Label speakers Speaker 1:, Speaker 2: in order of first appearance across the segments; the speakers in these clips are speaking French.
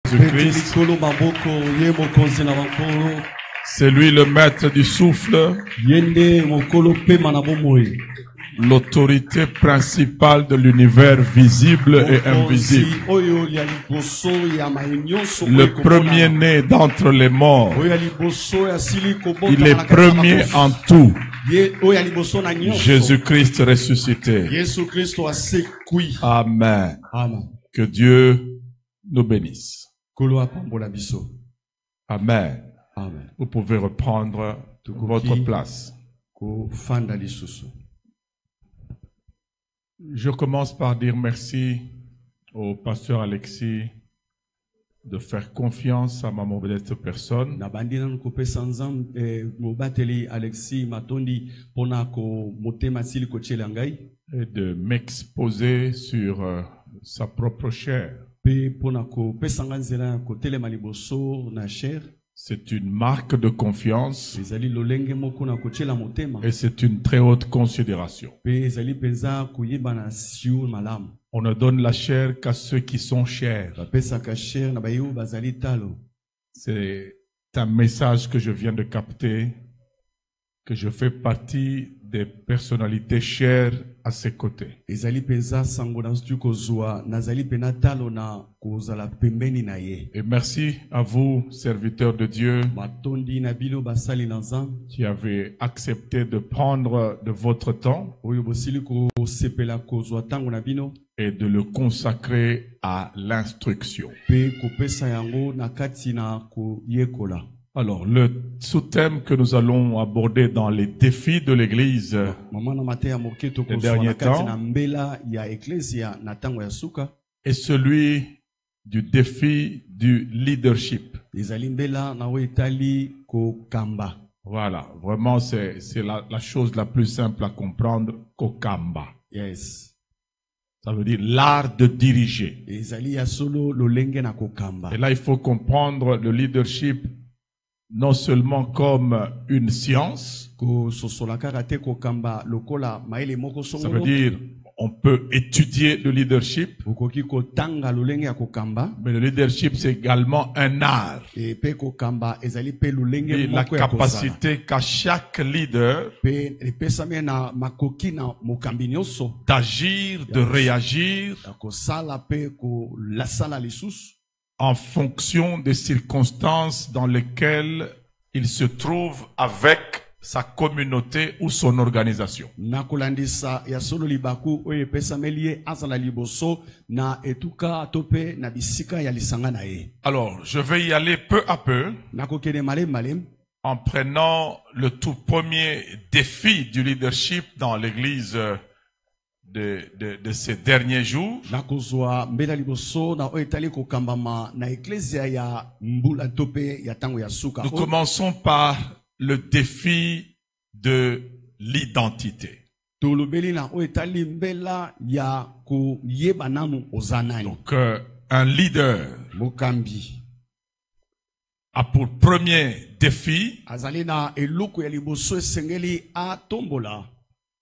Speaker 1: Jésus-Christ. C'est lui le maître du souffle, l'autorité principale de l'univers visible et invisible, le premier-né d'entre les morts. Il est premier en tout. Jésus-Christ ressuscité. Amen. Que Dieu nous bénisse. Amen. Vous pouvez reprendre votre place. Je commence par dire merci au pasteur Alexis de faire confiance à ma modeste personne et de m'exposer sur sa propre chair. C'est une marque de confiance et c'est une très haute considération. On ne donne la chair qu'à ceux qui sont chers. C'est un message que je viens de capter, que je fais partie des personnalités chères à ses côtés. Et merci à vous, serviteurs de Dieu, qui avez accepté de prendre de votre temps et de le consacrer à l'instruction. Alors, le sous-thème que nous allons aborder dans les défis de l'Église des derniers temps est celui du défi du leadership. Voilà, vraiment c'est la chose la plus simple à comprendre, kokamba.
Speaker 2: Yes.
Speaker 1: Ça veut dire l'art de diriger. Et là, il faut comprendre le leadership non seulement comme une science, ça veut dire on peut étudier le leadership, mais le leadership c'est également un art. Et la capacité qu'a chaque leader d'agir, de réagir en fonction des circonstances dans lesquelles il se trouve avec sa communauté ou son organisation. Alors, je vais y aller peu à peu en prenant le tout premier défi du leadership dans l'église de ces derniers jours. Nous commençons par le défi de l'identité. Donc, un leader a pour premier défi,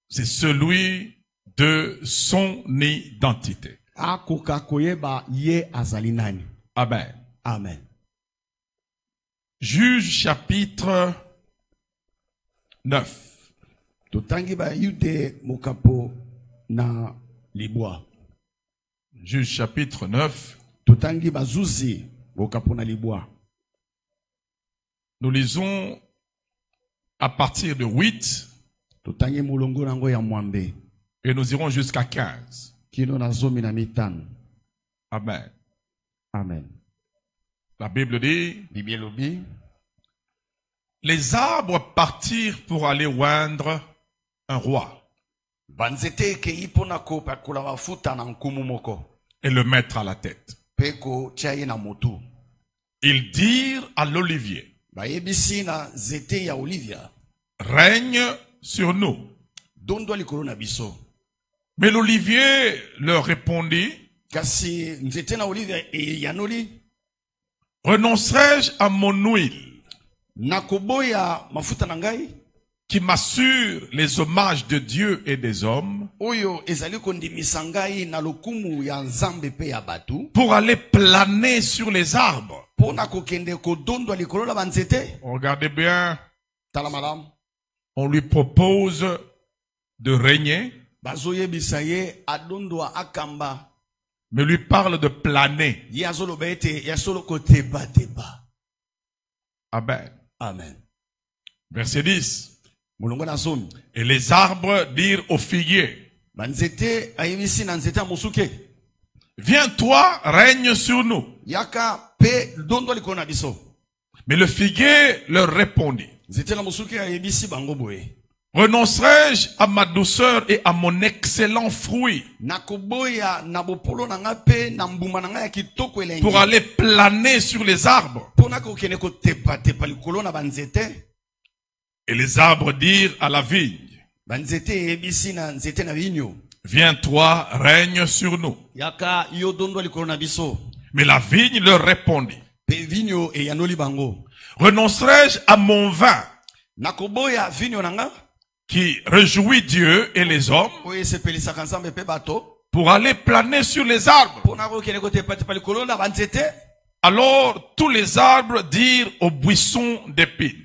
Speaker 1: c'est celui de son identité. Amen.
Speaker 2: Amen.
Speaker 1: Juge chapitre 9. Juge chapitre 9. Nous lisons à partir de 8. Et nous irons jusqu'à 15. Amen.
Speaker 2: Amen.
Speaker 1: La Bible dit, les arbres partirent pour aller oindre un roi et le mettre à la tête. Ils dirent à l'olivier, règne sur nous. Mais l'olivier leur répondit, renoncerai-je à mon huile qui m'assure les hommages de Dieu et des hommes pour aller planer sur les arbres. Regardez bien, on lui propose de régner, mais lui parle de planer. Amen.
Speaker 2: Amen.
Speaker 1: Verset 10. Et les arbres dirent aux figuiers, viens toi, règne sur nous. Mais le figuier leur répondit, renoncerai-je à ma douceur et à mon excellent fruit pour aller planer sur les arbres? Et les arbres dirent à la vigne, viens toi, règne sur nous. Mais la vigne leur répondit, renoncerai-je à mon vin qui réjouit Dieu et les hommes pour aller planer sur les arbres? Alors tous les arbres dirent aux buissons d'épines,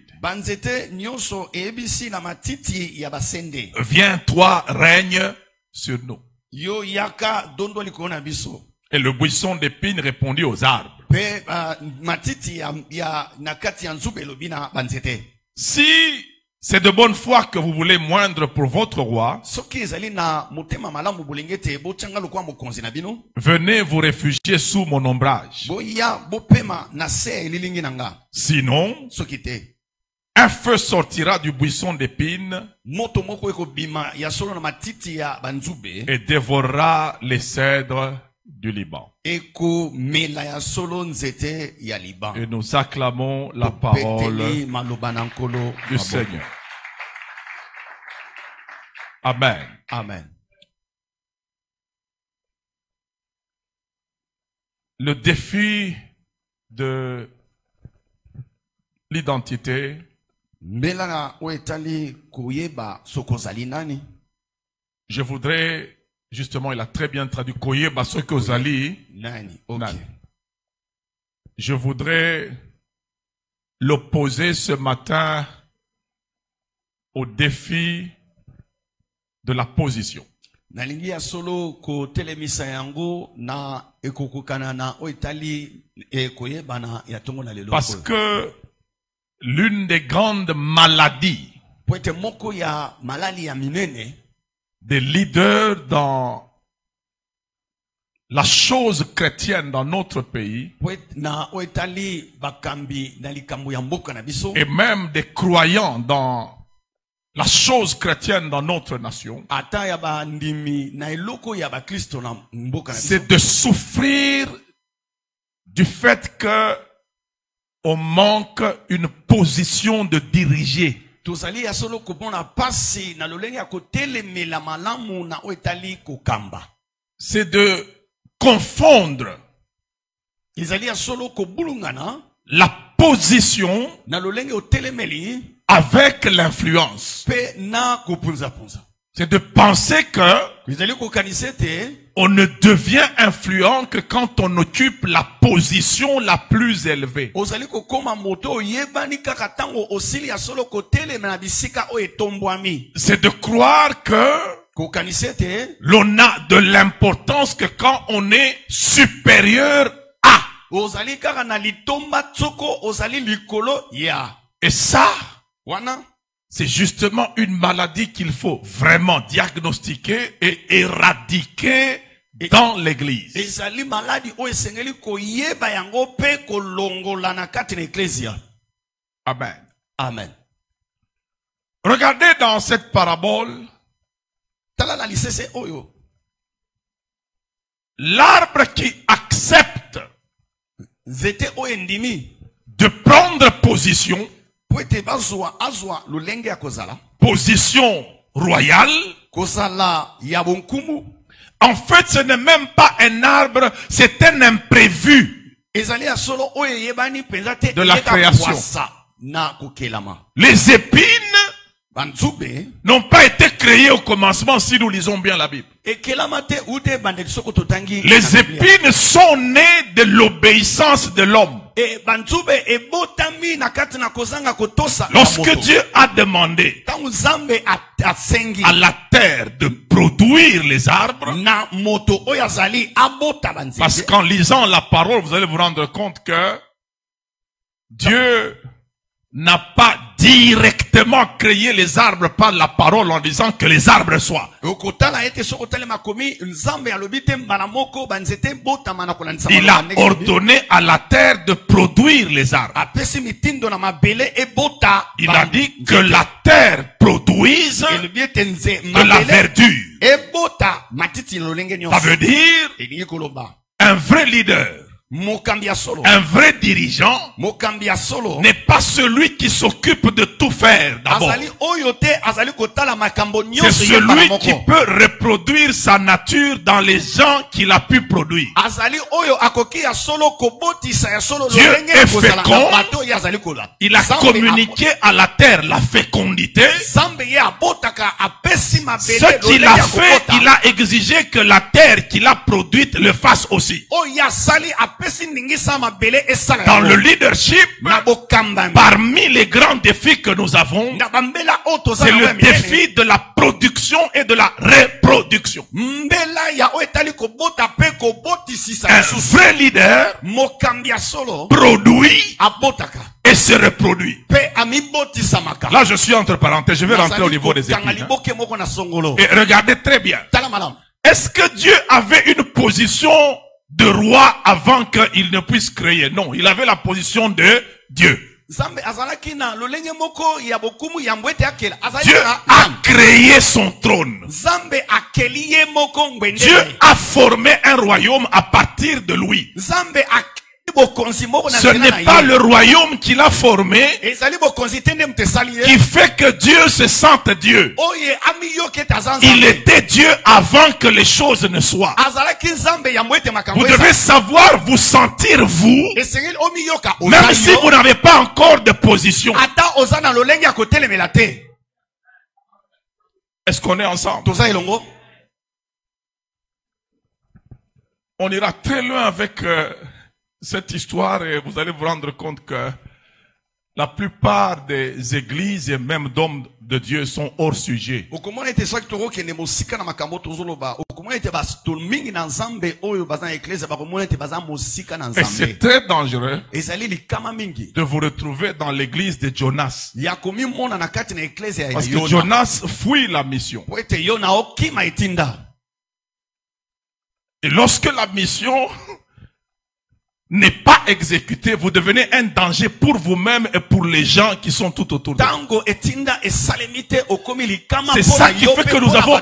Speaker 1: viens toi, règne sur nous. Et le buisson d'épines répondit aux arbres, si c'est de bonne foi que vous voulez moindre pour votre roi, venez vous réfugier sous mon ombrage. Sinon, un feu sortira du buisson d'épines et dévorera les cèdres du Liban. Et nous acclamons la parole du Seigneur. Amen.
Speaker 2: Amen.
Speaker 1: Le défi de l'identité je voudrais, justement, il a très bien traduit Koyeba Sokozali.
Speaker 2: Okay.
Speaker 1: Je voudrais l'opposer ce matin au défi de la position. Parce que l'une des grandes maladies des leaders dans la chose chrétienne dans notre pays et même des croyants dans la chose chrétienne dans notre nation, c'est de souffrir du fait que on manque une position de diriger. C'est de confondre la position avec l'influence. C'est de penser que on ne devient influent que quand on occupe la position la plus élevée. C'est de croire que l'on a de l'importance que quand on est supérieur à. Et ça, c'est justement une maladie qu'il faut vraiment diagnostiquer et éradiquer dans l'église. Amen.
Speaker 2: Amen.
Speaker 1: Regardez dans cette parabole l'arbre qui accepte de prendre position, position royale. En fait, ce n'est même pas un arbre, c'est un imprévu de la création. Les épines n'ont pas été créés au commencement si nous lisons bien la Bible. Les épines sont nées de l'obéissance de l'homme. Lorsque Dieu a demandé à la terre de produire les arbres, parce qu'en lisant la parole, vous allez vous rendre compte que Dieu n'a pas directement créé les arbres par la parole en disant que les arbres soient. Il a ordonné à la terre de produire les arbres. Il a dit que la terre produise de la verdure. Ça veut dire un vrai leader. Un vrai dirigeant n'est pas celui qui s'occupe de tout faire d'abord. C'est celui qui peut reproduire sa nature dans les gens qu'il a pu produire. Dieu est fécond. Il a communiqué à la terre la fécondité. Ce qu'il a fait, il a exigé que la terre qu'il a produite le fasse aussi. Dans le leadership, parmi les grands défis que nous avons, c'est le défi de la production et de la reproduction. Un vrai leader produit et se reproduit. Là, je suis entre parenthèses, je vais rentrer au niveau des épines. Et regardez très bien. Est-ce que Dieu avait une position de roi avant qu'il ne puisse créer? Non, il avait la position de Dieu. Dieu a créé son trône. Dieu a formé un royaume à partir de lui. Ce n'est pas le royaume qu'il a formé qui fait que Dieu se sente Dieu. Il était Dieu avant que les choses ne soient. Vous devez savoir vous sentir vous, même si vous n'avez pas encore de position. Est-ce qu'on est ensemble? On ira très loin avec cette histoire et vous allez vous rendre compte que la plupart des églises et même d'hommes de Dieu sont hors sujet. Et c'est très dangereux de vous retrouver dans l'église de Jonas. Parce que Jonas fuit la mission. Et lorsque la mission n'est pas exécuté, vous devenez un danger pour vous-même et pour les gens qui sont tout autour de vous. C'est ça qui fait que nous avons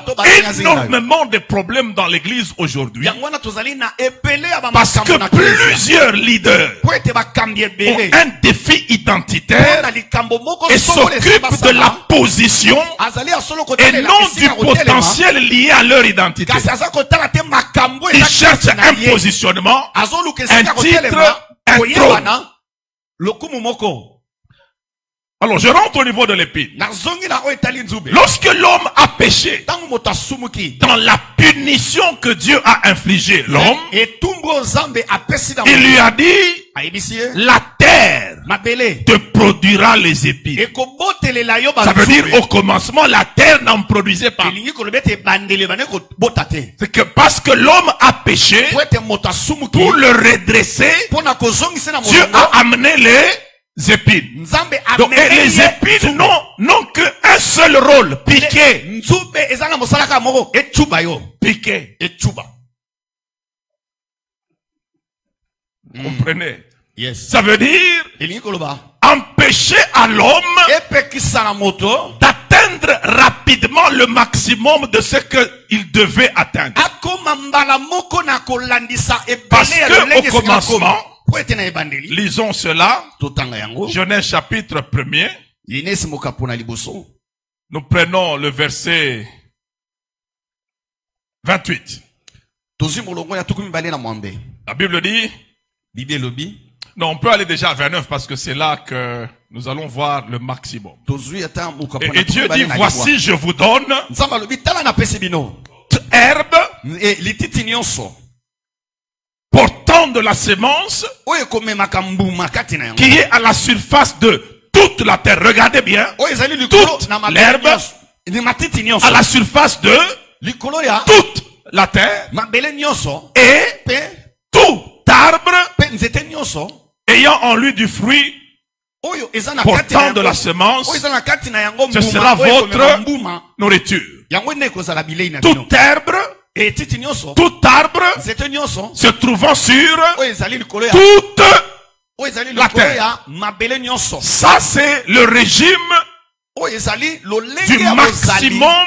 Speaker 1: énormément de problèmes dans l'église aujourd'hui. Parce que plusieurs leaders ont un défi identitaire et s'occupent de la position et non du potentiel lié à leur identité. Ils cherchent un positionnement, un titre, un trône. Alors je rentre au niveau de l'épine. Lorsque l'homme a péché, dans la punition que Dieu a infligée l'homme, il lui a dit, la terre te produira les épines. Ça veut dire au commencement la terre n'en produisait pas. C'est que parce que l'homme a péché, pour le redresser, Dieu a amené les épines. Donc, et les épines n'ont qu'un seul rôle, piquer. Piquer. Vous comprenez?
Speaker 3: Yes.
Speaker 1: Ça veut dire empêcher à l'homme d'atteindre rapidement le maximum de ce qu'il devait atteindre. Parce que au commencement, lisons cela, Genèse chapitre 1er, nous prenons le verset 28. La Bible dit, Non, on peut aller déjà à 29 parce que c'est là que nous allons voir le maximum. Et Dieu dit, voici je vous donne toute herbe portant de la sémence qui est à la surface de toute la terre. Regardez bien, toute l'herbe à la surface de toute la terre et tout arbre ayant en lui du fruit portant de la semence, ce sera votre nourriture. Tout arbre se trouvant sur toute la terre. Ça, c'est le régime du maximum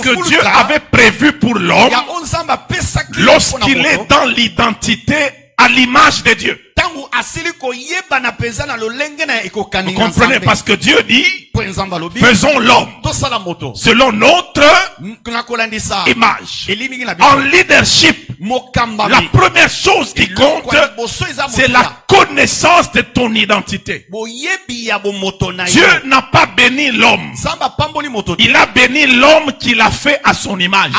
Speaker 1: que Dieu avait prévu pour l'homme lorsqu'il est dans l'identité à l'image de Dieu. Vous comprenez, parce que Dieu dit, faisons l'homme selon notre image. En leadership, la première chose qui compte, c'est la connaissance de ton identité. Dieu n'a pas béni l'homme. Il a béni l'homme qu'il a fait à son image.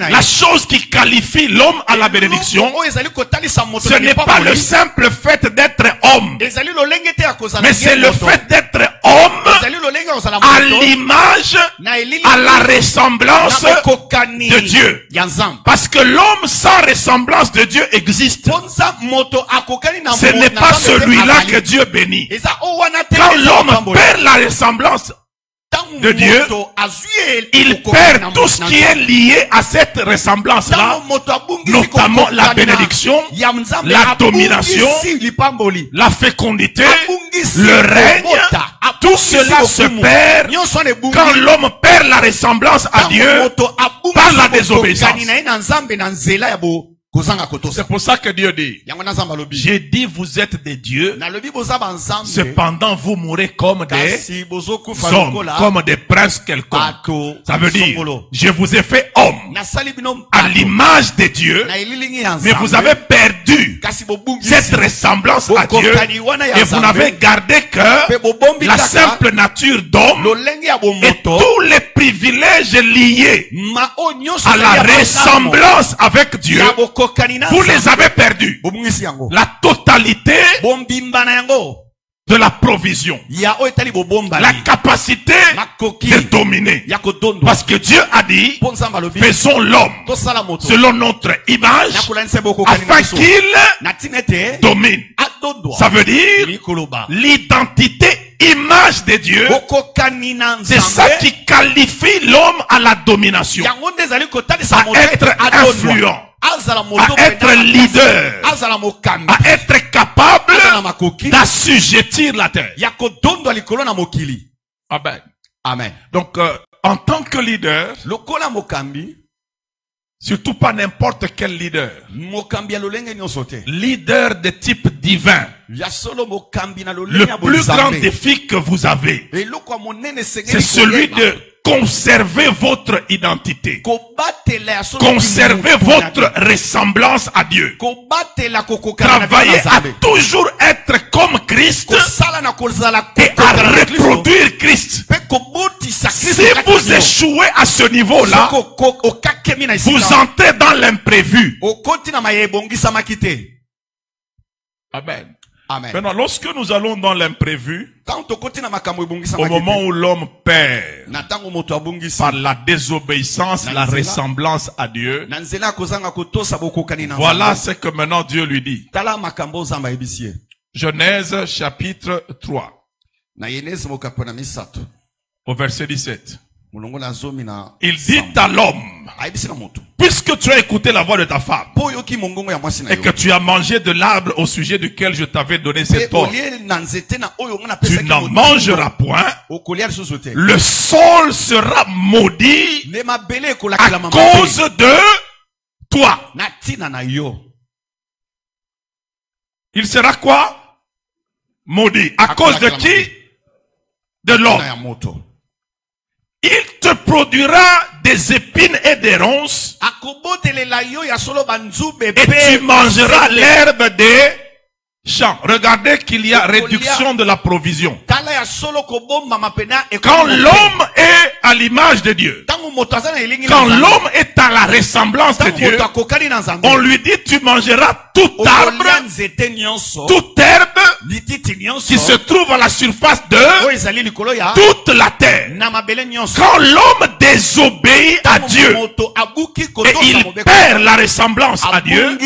Speaker 1: La chose qui qualifie l'homme à la bénédiction, ce n'est pas le simple fait d'être homme, mais c'est le fait d'être homme à l'image, à la ressemblance de Dieu. Parce que l'homme sans ressemblance de Dieu existe. Ce n'est pas celui-là que Dieu bénit. Quand l'homme perd la ressemblance de Dieu, il perd tout ce qui est lié à cette ressemblance-là, notamment la bénédiction, la domination, la fécondité, le règne. Tout cela se perd quand l'homme perd la ressemblance à Dieu par la désobéissance. C'est pour ça que Dieu dit, j'ai dit vous êtes des dieux, cependant vous mourrez comme des hommes, comme des princes quelconques. Ça veut dire, je vous ai fait homme à l'image de Dieu, mais vous avez perdu cette ressemblance à Dieu et vous n'avez gardé que la simple nature d'homme et tous les privilèges liés à la ressemblance avec Dieu. Vous les avez perdus. La totalité de la provision. La capacité de dominer. Parce que Dieu a dit, faisons l'homme selon notre image afin qu'il domine. Ça veut dire l'identité image de Dieu. C'est ça qui qualifie l'homme à la domination, à être influent, à être leader, à être capable d'assujettir la terre. Amen.
Speaker 2: Amen.
Speaker 1: Donc, en tant que leader, surtout pas n'importe quel leader, leader de type divin, le plus grand défi que vous avez, c'est celui de conserver votre identité. Conservez votre ressemblance à Dieu. Travaillez à toujours être comme Christ et à reproduire Christ. Si vous échouez à ce niveau-là, vous entrez dans l'imprévu. Amen.
Speaker 2: Amen.
Speaker 1: Maintenant, lorsque nous allons dans l'imprévu, au moment où l'homme perd par la désobéissance, la ressemblance à Dieu, voilà ce que maintenant Dieu lui dit. Genèse chapitre 3, au verset 17. Il dit à l'homme, puisque tu as écouté la voix de ta femme et que tu as mangé de l'arbre au sujet duquel je t'avais donné cet ordre, tu n'en mangeras point, le sol sera maudit à cause de toi. Il sera quoi? Maudit. À cause de qui? De l'homme. il te produira des épines et des ronces, et tu mangeras l'herbe des champs. Regardez qu'il y a réduction de la provision. Quand l'homme est à l'image de Dieu, quand l'homme est à la ressemblance de Dieu, on lui dit tu mangeras tout arbre, toute herbe qui se trouve à la surface de toute la terre. Quand l'homme désobéit à Dieu et il perd la ressemblance à Dieu,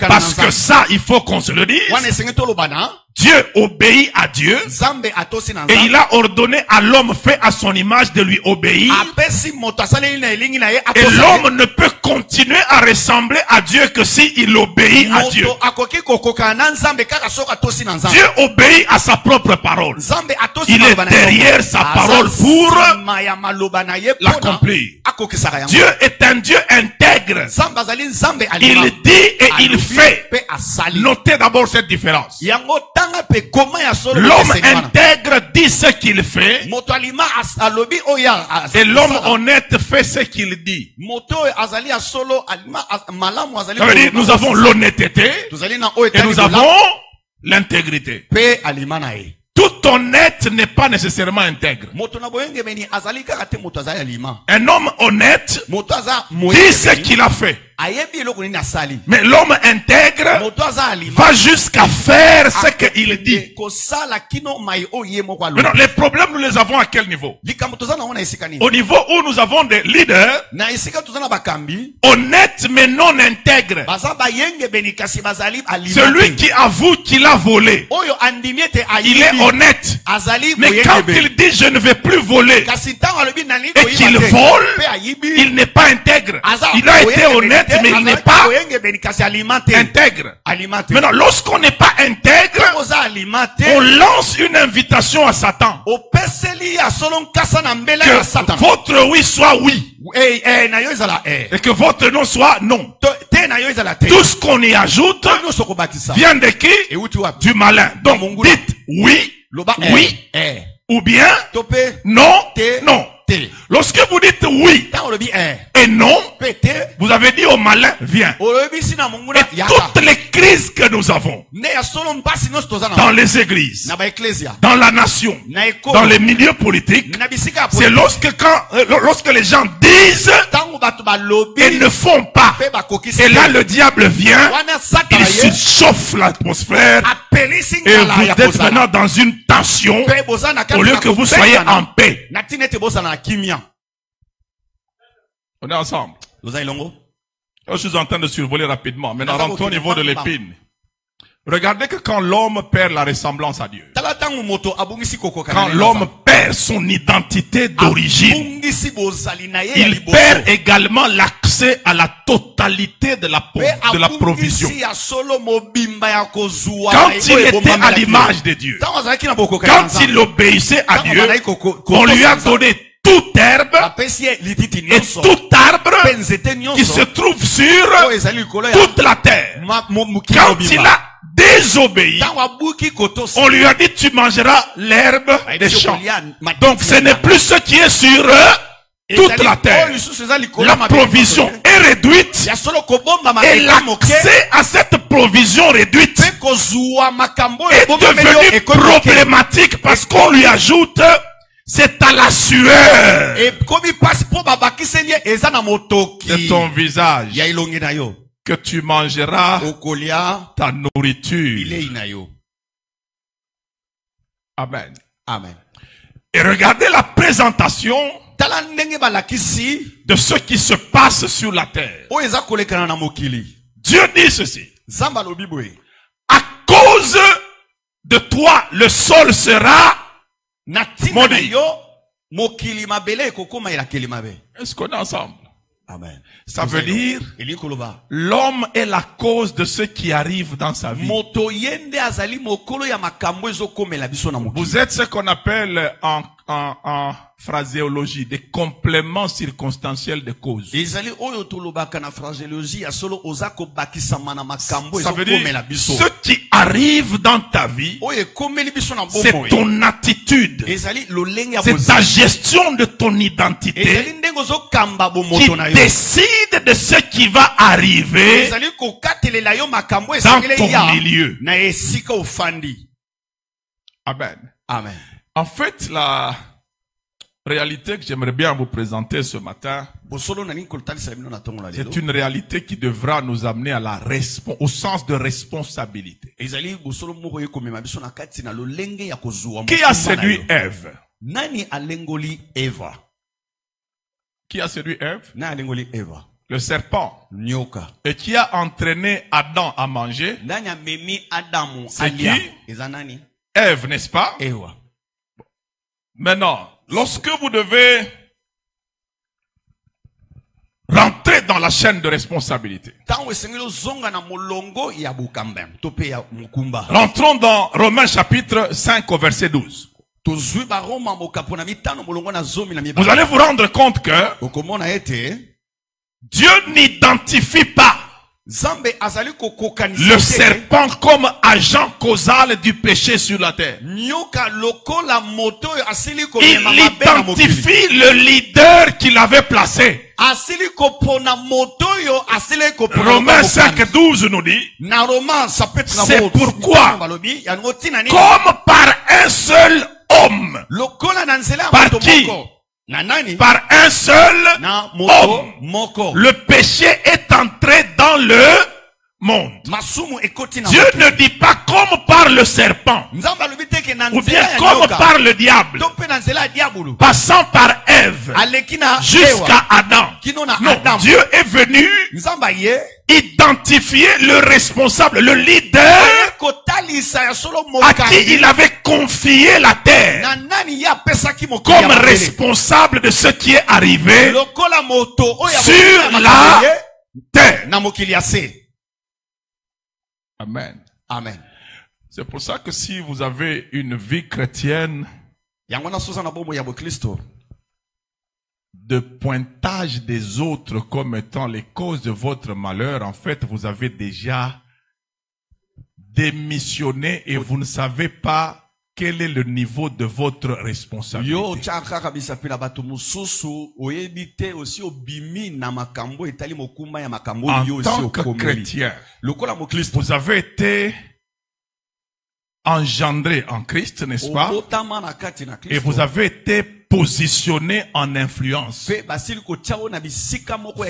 Speaker 1: parce que ça il faut qu'on se le dise, Dieu obéit à Dieu et il a ordonné à l'homme fait à son image de lui obéir, et l'homme ne peut continuer à ressembler à Dieu que s'il obéit à Dieu. Dieu obéit à sa propre parole. Il est derrière sa parole pour l'accomplir. Dieu est un Dieu intègre. Il dit et il fait. Notez d'abord cette différence. L'homme intègre dit ce qu'il fait, et l'homme honnête fait ce qu'il dit. Ça veut dire, nous avons l'honnêteté et nous avons l'intégrité. Tout honnête n'est pas nécessairement intègre. Un homme honnête dit ce qu'il a fait. Mais l'homme intègre va jusqu'à faire ce qu'il dit. Maintenant, les problèmes, nous les avons à quel niveau? Au niveau où nous avons des leaders honnêtes mais non intègres. Celui qui avoue qu'il a volé, il est honnête. Mais quand il dit je ne vais plus voler et qu'il vole, il n'est pas intègre. Il a été honnête, mais il n'est pas intègre. Maintenant, lorsqu'on n'est pas intègre, on lance une invitation à Satan. Que votre oui soit oui, et que votre non soit non. Tout ce qu'on y ajoute vient de qui? Du malin. Donc dites oui, oui, ou bien non, non. Lorsque vous dites oui et non, vous avez dit au malin, viens. Et toutes les crises que nous avons dans les églises, dans la nation, dans les milieux politiques, c'est lorsque les gens disent et ne font pas. Et là le diable vient, il surchauffe l'atmosphère et vous êtes maintenant dans une tension au lieu que vous soyez en paix. On est ensemble. Je suis en train de survoler rapidement. Maintenant, rentrons au niveau de l'épine. Regardez que quand l'homme perd la ressemblance à Dieu, quand l'homme perd son identité d'origine, il perd également l'accès à la totalité de la provision. Quand il était à l'image de Dieu, quand il obéissait à Dieu, on lui a donné toute herbe et tout arbre qui se trouve sur toute la terre. Quand il a désobéi, on lui a dit tu mangeras l'herbe des champs. Donc ce n'est plus ce qui est sur toute la terre. La provision est réduite et l'accès à cette provision réduite est devenu problématique parce qu'on lui ajoute c'est à la sueur de ton visage que tu mangeras ta nourriture. Amen.
Speaker 2: Amen.
Speaker 1: Et regardez la présentation de ce qui se passe sur la terre. Dieu dit ceci. À cause de toi, le sol sera maudit. Est-ce qu'on est ensemble?
Speaker 2: Amen.
Speaker 1: Ça veut dire l'homme est la cause de ce qui arrive dans sa vie. Vous êtes ce qu'on appelle en phraséologie, des compléments circonstanciels de cause.
Speaker 2: Ça veut dire,
Speaker 1: ce qui arrive dans ta vie, c'est ton attitude, c'est ta gestion de ton identité qui décide de ce qui va arriver dans ton milieu. Amen.
Speaker 2: Amen.
Speaker 1: En fait, la réalité que j'aimerais bien vous présenter ce matin, c'est une réalité qui devra nous amener à au sens de responsabilité. Qui a séduit Ève? Qui a séduit Ève? Le serpent. Et qui a entraîné Adam à manger? C'est qui? Ève, n'est-ce pas? Maintenant, lorsque vous devez rentrer dans la chaîne de responsabilité, rentrons dans Romains chapitre 5 au verset 12. Vous allez vous rendre compte que Dieu n'identifie pas le serpent comme agent causal du péché sur la terre. Il identifie le leader qu'il avait placé. Romains 5:12 nous dit, c'est pourquoi, comme par un seul homme, par qui? Par un seul homme, le péché est entré dans le monde. Dieu ne dit pas comme par le serpent, ou bien comme par le diable, passant par Ève jusqu'à Adam. Non, Dieu est venu identifier le responsable, le leader à qui il avait confié la terre comme responsable de ce qui est arrivé sur la terre. Amen.
Speaker 2: Amen.
Speaker 1: C'est pour ça que si vous avez une vie chrétienne de pointage des autres comme étant les causes de votre malheur, en fait, vous avez déjà démissionné et vous ne savez pas quel est le niveau de votre responsabilité. En tant que chrétien, vous avez été engendré en Christ, n'est-ce pas? Et vous avez été positionné en influence.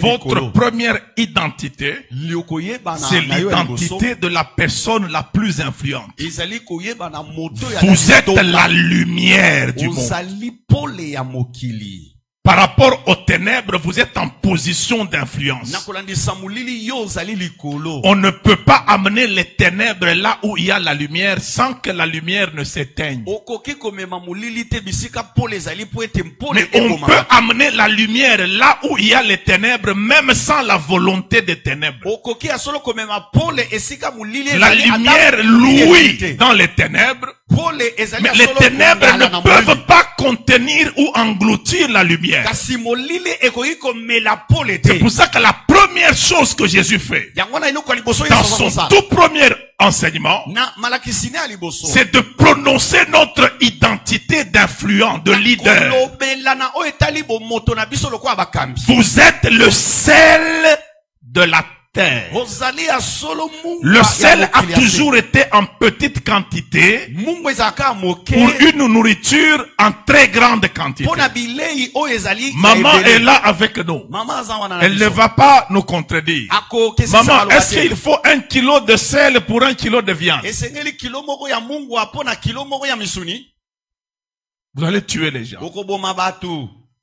Speaker 1: Votre première identité, c'est l'identité de la personne la plus influente. Vous êtes la lumière du monde. Par rapport aux ténèbres, vous êtes en position d'influence. On ne peut pas amener les ténèbres là où il y a la lumière sans que la lumière ne s'éteigne. Mais on peut amener la lumière là où il y a les ténèbres même sans la volonté des ténèbres. La lumière louit dans les ténèbres. Mais les ténèbres ne peuvent pas contenir ou engloutir la lumière. C'est pour ça que la première chose que Jésus fait dans son tout premier enseignement, c'est de prononcer notre identité d'influent, de leader. Vous êtes le sel de la terre. Le sel a toujours été en petite quantité pour une nourriture en très grande quantité. Maman est là avec nous. Elle ne va pas nous contredire. Maman, est-ce qu'il faut 1 kilo de sel pour 1 kilo de viande? Vous allez tuer les gens.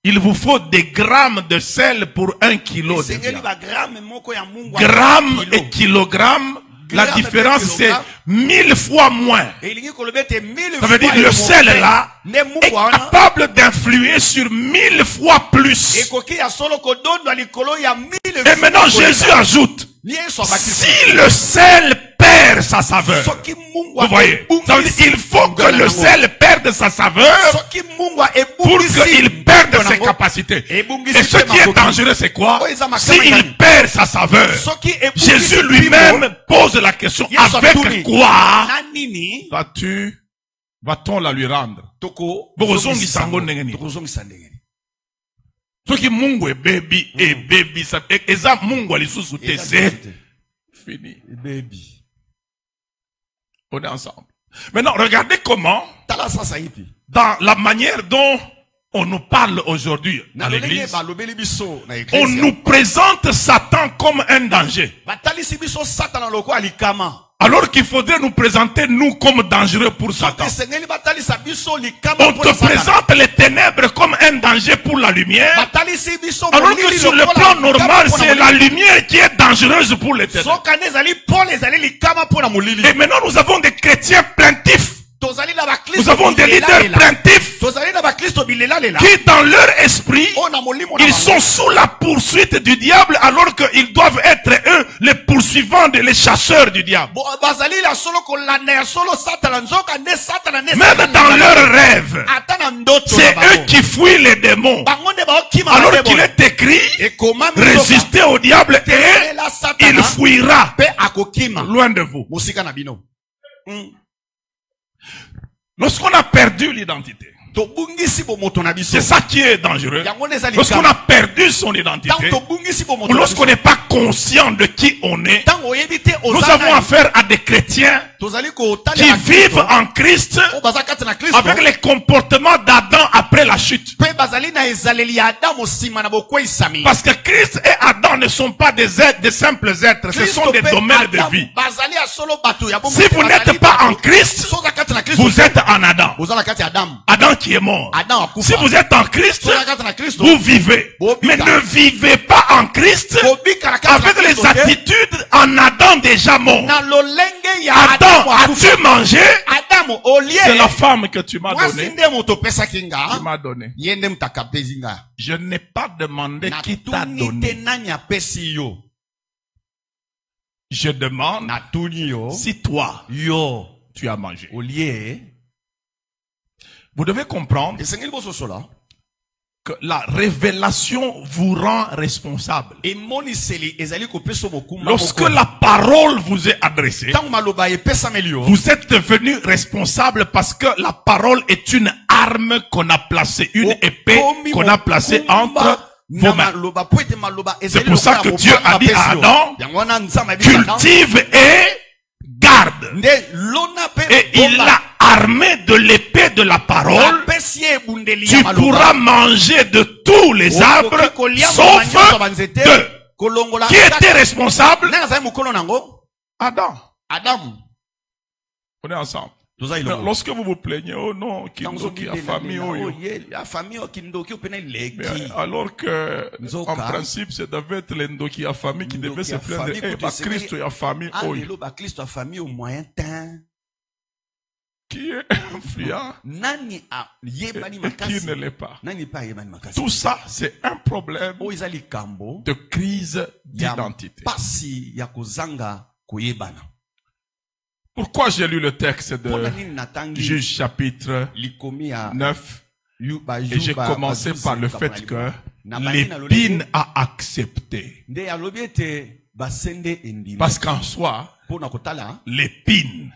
Speaker 1: Il vous faut des grammes de sel pour 1 kilo de viande. Grammes et kilogrammes, la différence c'est 1000 fois moins. Ça veut dire le sel là est capable d'influer sur 1000 fois plus. Et maintenant Jésus ajoute, Si le sel perd sa saveur, vous voyez, ça veut dire il faut que le sel perde sa saveur pour qu'il perde ses capacités. Et ce qui est dangereux, c'est quoi? S'il perd sa saveur, Jésus lui-même pose la question, avec quoi va-t-on la lui rendre? Ce qui mungu est baby et baby ça eza mungu ali sous fini baby. On est ensemble. Maintenant regardez comment dans la manière dont on nous parle aujourd'hui à l'église, on nous présente Satan comme un danger. Alors qu'il faudrait nous présenter nous comme dangereux pour Satan. On te présente les ténèbres comme un danger pour la lumière. Alors que sur le plan normal, c'est la lumière qui est dangereuse pour les ténèbres. Et maintenant nous avons des chrétiens plaintifs. Nous avons des leaders plaintifs qui dans leur esprit, ils sont sous la poursuite du diable alors qu'ils doivent être eux les poursuivants, les chasseurs du diable. Même dans leurs rêves, c'est eux qui fuient les démons. Alors qu'il est écrit, résistez au diable et il fuira loin de vous. Lorsqu'on a perdu l'identité, c'est ça qui est dangereux. Lorsqu'on a perdu son identité, ou lorsqu'on n'est pas conscient de qui on est, nous avons affaire à des chrétiens qui vivent en Christ avec les comportements d'Adam après la chute. Parce que Christ et Adam ne sont pas des êtres, des simples êtres, ce sont des domaines de vie. Si vous n'êtes pas en Christ, vous êtes en Adam. Adam qui est mort. Si vous êtes en Christ, vous vivez. Mais ne vivez pas en Christ avec les attitudes en Adam déjà mort. Adam, as-tu mangé? C'est la femme que tu m'as donnée. Tu m'as donné. Je n'ai pas demandé qui t'a donné. Je demande si toi, tu as mangé. Vous devez comprendre que la révélation vous rend responsable. Lorsque la parole vous est adressée, vous êtes devenu responsable parce que la parole est une arme qu'on a placée, une épée qu'on a placée entre vos mains. C'est pour ça que Dieu a dit à Adam, cultive et garde. Et il l'a armé de l'épée de la parole. Tu pourras manger de tous les arbres, sauf deux. Qui était responsable? Adam. On est ensemble. Lorsque vous vous plaignez, oh non, Kindoki a famille, alors que, en principe, c'est devait être l'Endoki a famille qui devait se plaindre, eh, bah, Christ a famille, qui est influent et qui ne l'est pas. Tout ça, c'est un problème de crise d'identité. Pourquoi j'ai lu le texte de Juge chapitre 9 et j'ai commencé par le fait que l'épine a accepté. Parce qu'en soi, l'épine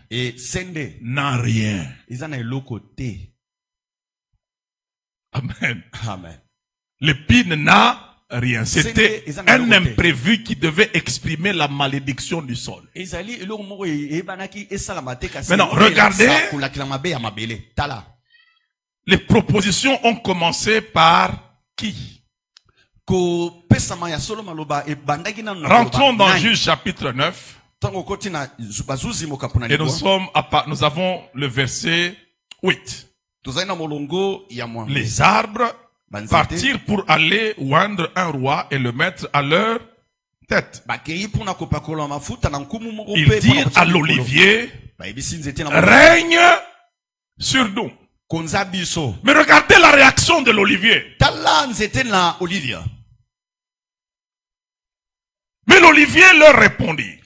Speaker 1: n'a rien. Amen. L'épine n'a rien. C'était un imprévu qui devait exprimer la malédiction du sol. Maintenant, regardez. Les propositions ont commencé par qui? Rentrons dans Juge chapitre 9. Et nous avons le verset 8. Les arbres partirent pour aller oindre un roi et le mettre à leur tête. Ils dirent à l'olivier, règne sur nous. Mais regardez la réaction de l'olivier. Mais l'olivier leur répondit,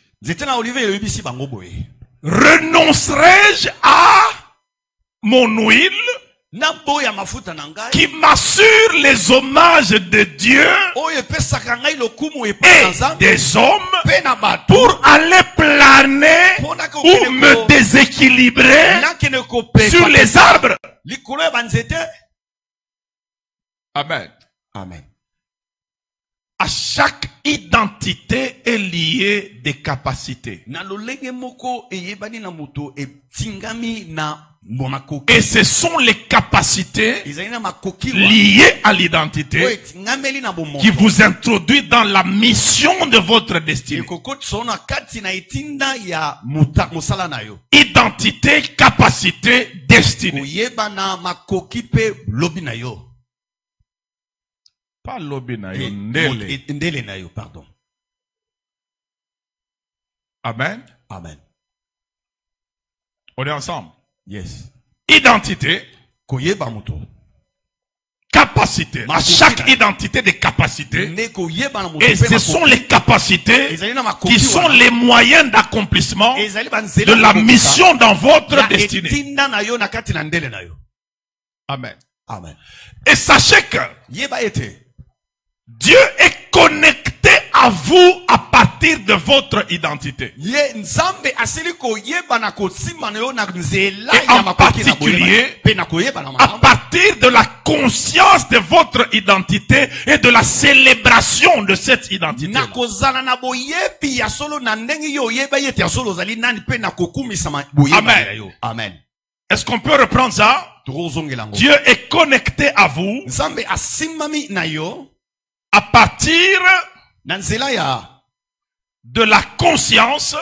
Speaker 1: renoncerai-je à mon huile qui m'assure les hommages de Dieu et des hommes pour aller planer ou me déséquilibrer sur les arbres? Amen.
Speaker 2: Amen.
Speaker 1: À chaque identité est liée des capacités. Et ce sont les capacités liées à l'identité qui vous introduisent dans la mission de votre destinée. Identité, capacité, destinée. Pas lobinayo, ndele.
Speaker 2: Pardon.
Speaker 1: Amen.
Speaker 2: Amen.
Speaker 1: On est ensemble.
Speaker 2: Yes.
Speaker 1: Identité. Capacité. À chaque identité des capacités. Et ce sont les capacités qui sont les moyens d'accomplissement de la mission dans votre destinée. Amen.
Speaker 2: Amen.
Speaker 1: Et sachez que Dieu est connecté à vous à partir de votre identité. Et en particulier, à partir de la conscience de votre identité et de la célébration de cette identité. Amen.
Speaker 2: Amen.
Speaker 1: Est-ce qu'on peut reprendre ça? Dieu est connecté à vous à partir de la conscience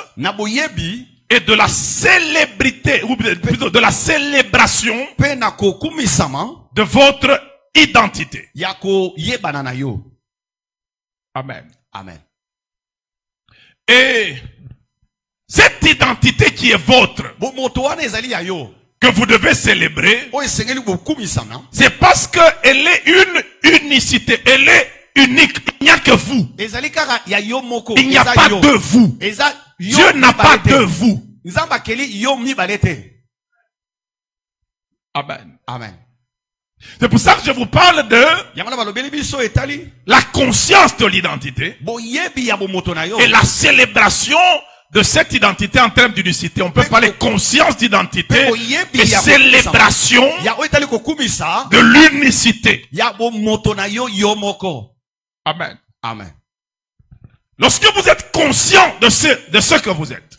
Speaker 1: et de la célébrité, ou plutôt de la célébration de votre identité. Amen.
Speaker 2: Amen.
Speaker 1: Et cette identité qui est votre, que vous devez célébrer, c'est parce qu'elle est une unicité, elle est unique. Il n'y a que vous. Il n'y a pas de vous. Dieu n'a pas de vous. Amen.
Speaker 2: Amen.
Speaker 1: C'est pour ça que je vous parle de la conscience de l'identité et la célébration de cette identité en termes d'unicité. On peut parler conscience d'identité et célébration de l'unicité. Amen.
Speaker 2: Amen.
Speaker 1: Lorsque vous êtes conscient de ce que vous êtes,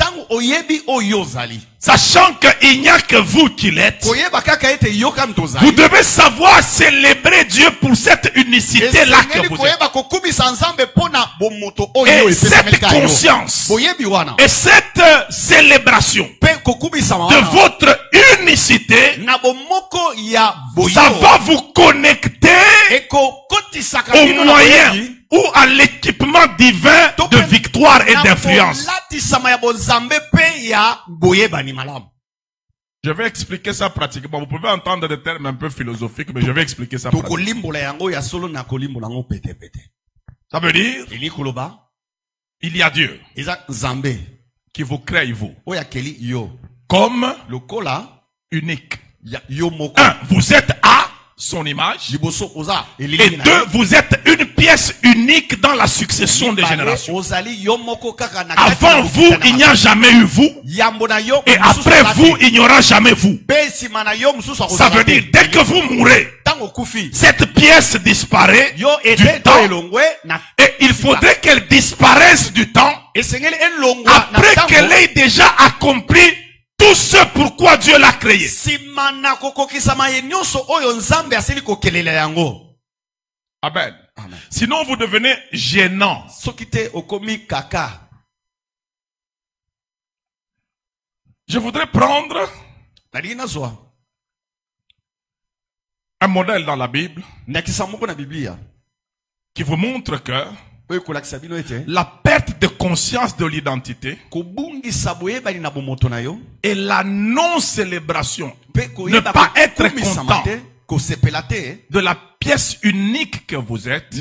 Speaker 1: sachant qu'il n'y a que vous qui l'êtes, vous devez savoir célébrer Dieu pour cette unicité-là que vous êtes. Et cette conscience et cette célébration de votre unicité, ça va vous connecter aux moyens ou à l'équipement divin de victoire et d'influence. Je vais expliquer ça pratiquement. Vous pouvez entendre des termes un peu philosophiques, mais je vais expliquer ça pratiquement. Ça veut dire, il y a Dieu qui vous crée, vous, comme unique. Un, vous êtes à son image. Et deux, vous êtes une pièce unique dans la succession des générations. Avant vous, il n'y a jamais eu vous. Et après vous, il n'y aura jamais vous. Ça veut dire, dès que vous mourrez, cette pièce disparaît du temps. Et il faudrait qu'elle disparaisse du temps après qu'elle ait déjà accompli tout ce pourquoi Dieu l'a créé. Amen.
Speaker 2: Amen.
Speaker 1: Sinon vous devenez gênant. Je voudrais prendre un modèle dans la Bible qui vous montre que la perte de conscience de l'identité et la non-célébration, ne pas être content de la pièce unique que vous êtes,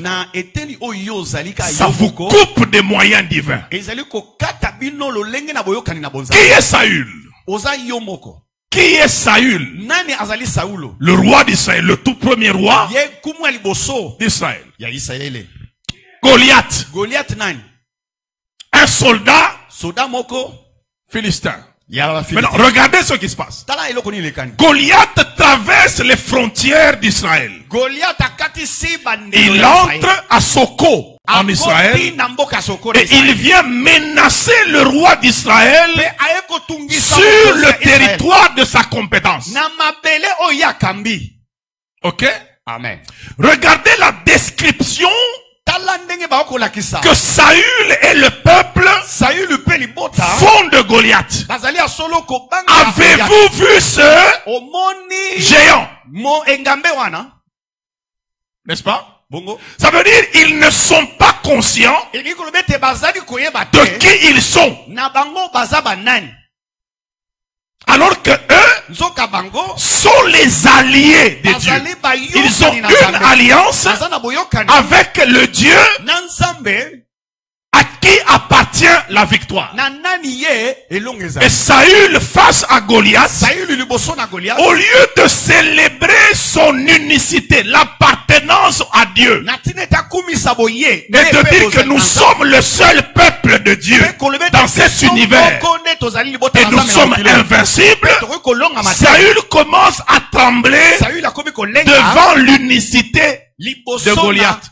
Speaker 1: ça vous coupe des moyens divins. Qui est Saül? Qui est Saül? Le roi d'Israël, le tout premier roi d'Israël. Goliath. Un soldat philistin. Maintenant, regardez ce qui se passe. Goliath traverse les frontières d'Israël. Il entre à Soko en Israël et il vient menacer le roi d'Israël sur le territoire de sa compétence. Ok?
Speaker 3: Amen.
Speaker 1: Regardez la description que Saül et le peuple font de Goliath. Avez-vous vu ce géant? N'est-ce pas? Ça veut dire ils ne sont pas conscients de qui ils sont. Alors que eux sont les alliés de Dieu. Ils ont une alliance avec le Dieu à qui appartient la victoire. Et Saül face à Goliath, au lieu de célébrer son unicité, l'appartenance à Dieu, et de dire que nous sommes le seul peuple de Dieu dans cet univers, et nous sommes invincibles, Saül commence à trembler devant l'unicité de Goliath.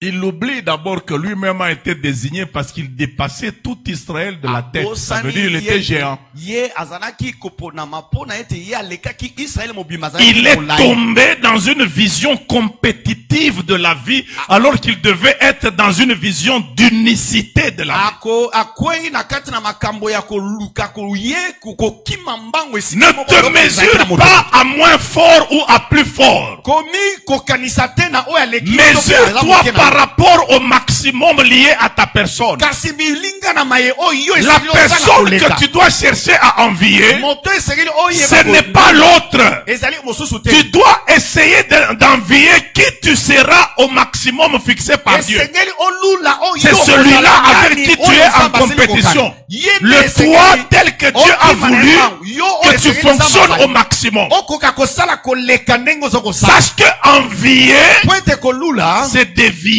Speaker 1: Il oublie d'abord que lui-même a été désigné parce qu'il dépassait tout Israël de la tête. Ça veut dire qu'il était géant. Il est tombé dans une vision compétitive de la vie alors qu'il devait être dans une vision d'unicité de la vie. Ne te mesure pas à moins fort ou à plus fort. Mesure-toi par rapport au maximum lié à ta personne. La personne que tu dois chercher à envier, ce n'est pas l'autre. Tu dois essayer d'envier qui tu seras au maximum fixé par Dieu. C'est celui-là avec qui tu es en compétition. Le toi tel que Dieu a voulu que tu fonctionnes au maximum. Sache que envier, c'est dévier.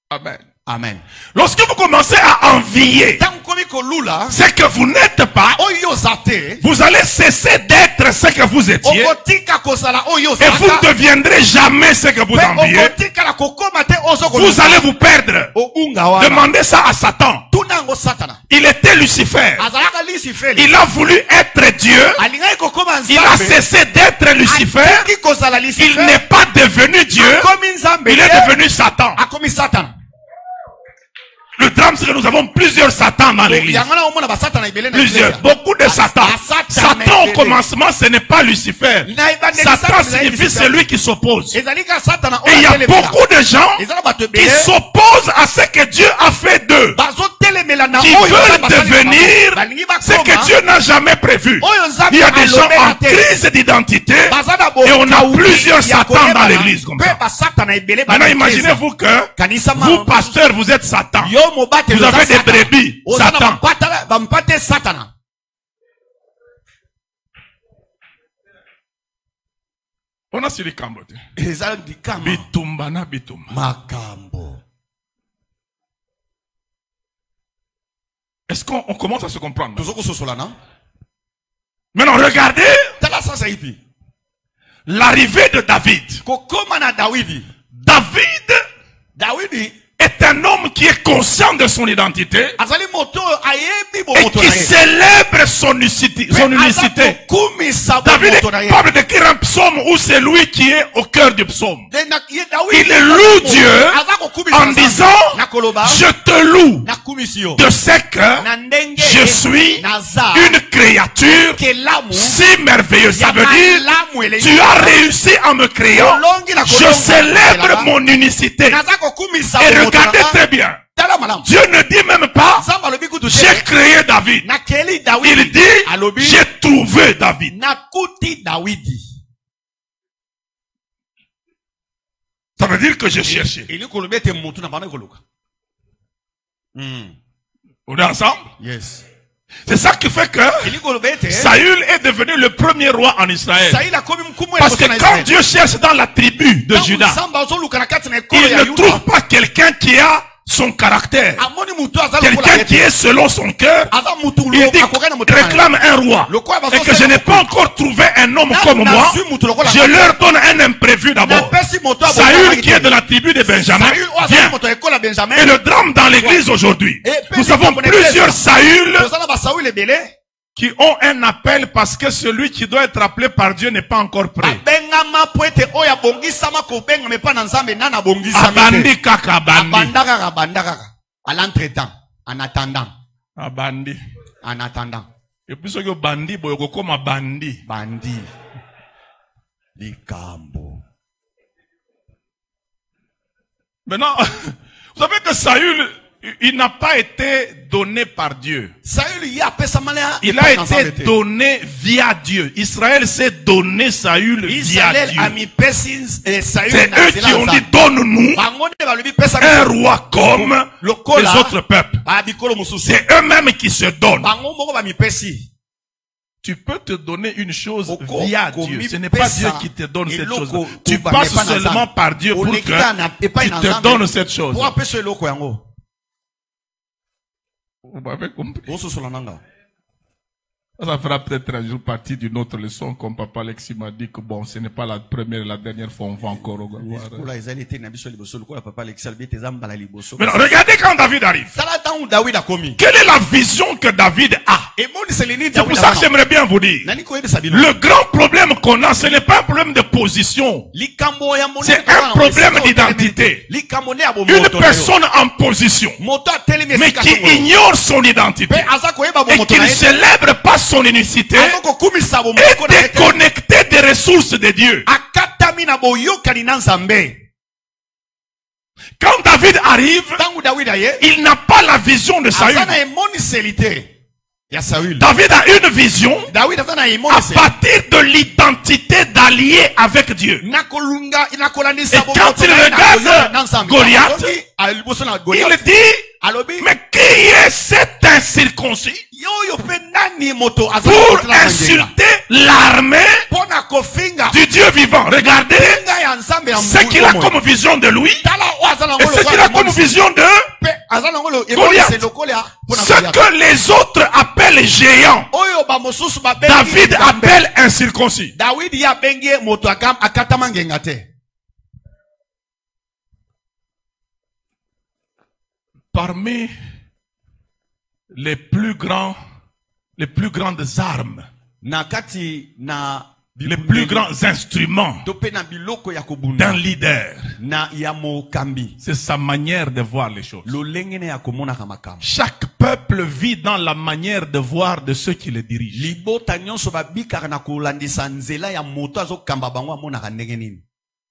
Speaker 1: Amen.
Speaker 3: Amen.
Speaker 1: Lorsque vous commencez à envier, c'est que vous n'êtes pas, vous allez cesser d'être ce que vous étiez, et vous ne deviendrez jamais ce que vous enviez. Vous allez vous perdre. Demandez ça à Satan. Il était Lucifer. Il a voulu être Dieu. Il a cessé d'être Lucifer. Il n'est pas devenu Dieu. Il est devenu Satan. Le drame, c'est que nous avons plusieurs Satans dans l'église. Plusieurs, beaucoup de Satans. Satan au commencement, ce n'est pas Lucifer. Satan signifie celui qui s'oppose. Et il y a beaucoup de gens qui s'opposent à ce que Dieu a fait d'eux, qui veulent devenir ce que Dieu n'a jamais prévu. Il y a des gens en crise d'identité et on a plusieurs Satans dans l'église comme ça. Maintenant, imaginez-vous que vous, pasteurs, vous êtes Satan. Vous avez des brebis, Satan. On a sur les cambote. Bitumbana bitumba. Est-ce qu'on commence à se comprendre? Maintenant, regardez l'arrivée de David. David est un homme qui est conscient de son identité et qui célèbre son unicité. David est capable d'écrire un psaume où c'est lui qui est au cœur du psaume. Il loue Dieu en disant: je te loue de ce que je suis une créature si merveilleuse. Ça veut dire, tu as réussi en me créant. Je célèbre mon unicité. Et regardez très bien. Dieu ne dit même pas, j'ai créé David. Il dit, j'ai trouvé David. Ça veut dire que j'ai cherché. On est ensemble?
Speaker 2: Yes.
Speaker 1: C'est ça qui fait que Saül est devenu le premier roi en Israël. Parce que quand Dieu cherche dans la tribu de Juda, il ne trouve pas quelqu'un qui a son caractère, quelqu'un qui est selon son cœur. Il dit, réclame un roi, et que je n'ai pas encore trouvé un homme comme moi. Je leur donne un imprévu d'abord. Saül, qui est de la tribu de Benjamin, vient. Et le drame dans l'église aujourd'hui, nous avons plusieurs Saül qui ont un appel parce que celui qui doit être appelé par Dieu n'est pas encore prêt. Abandi kaka abandi.
Speaker 2: À l'entretemps, en attendant.
Speaker 1: Abandi.
Speaker 2: En attendant.
Speaker 1: Et puis ce que bandi, boyoko comme bandi.
Speaker 2: Bandi. Likambo.
Speaker 1: Maintenant, vous savez que Saül, il n'a pas été donné par Dieu. Il a été donné via Dieu. Israël s'est donné Saül via Dieu. C'est eux qui ont dit, donne-nous un roi comme les autres peuples. C'est eux-mêmes qui se donnent. Tu peux te donner une chose via Dieu. Ce n'est pas Dieu qui te donne cette chose. Tu passes seulement par Dieu pour que tu te donnes cette chose. Vous m'avez compris? Ça fera peut-être un jour partie d'une autre leçon, comme Papa Alexis m'a dit que bon, ce n'est pas la première et la dernière fois, on va encore voir. Maintenant, regardez quand David arrive. Quelle est la vision que David a? C'est pour ça que j'aimerais bien vous dire. Le grand problème qu'on a, ce n'est pas un problème de position. C'est un problème d'identité. Une personne en position, mais qui ignore son identité et qui ne célèbre pas son unicité, est déconnecté des ressources de Dieu. Quand David arrive, il n'a pas la vision de Saül. David a une vision à partir de l'identité d'allié avec Dieu. Et quand il regarde Goliath, il dit, mais qui est cet incirconcis pour insulter l'armée du Dieu vivant? Regardez ce qu'il a comme vision de lui et ce qu'il a comme vision de Goliath. Ce que les autres appellent géant, David appelle incirconcis. Parmi les plus grandes armes, les plus grands instruments d'un leader, c'est sa manière de voir les choses. Chaque peuple vit dans la manière de voir de ceux qui le dirigent.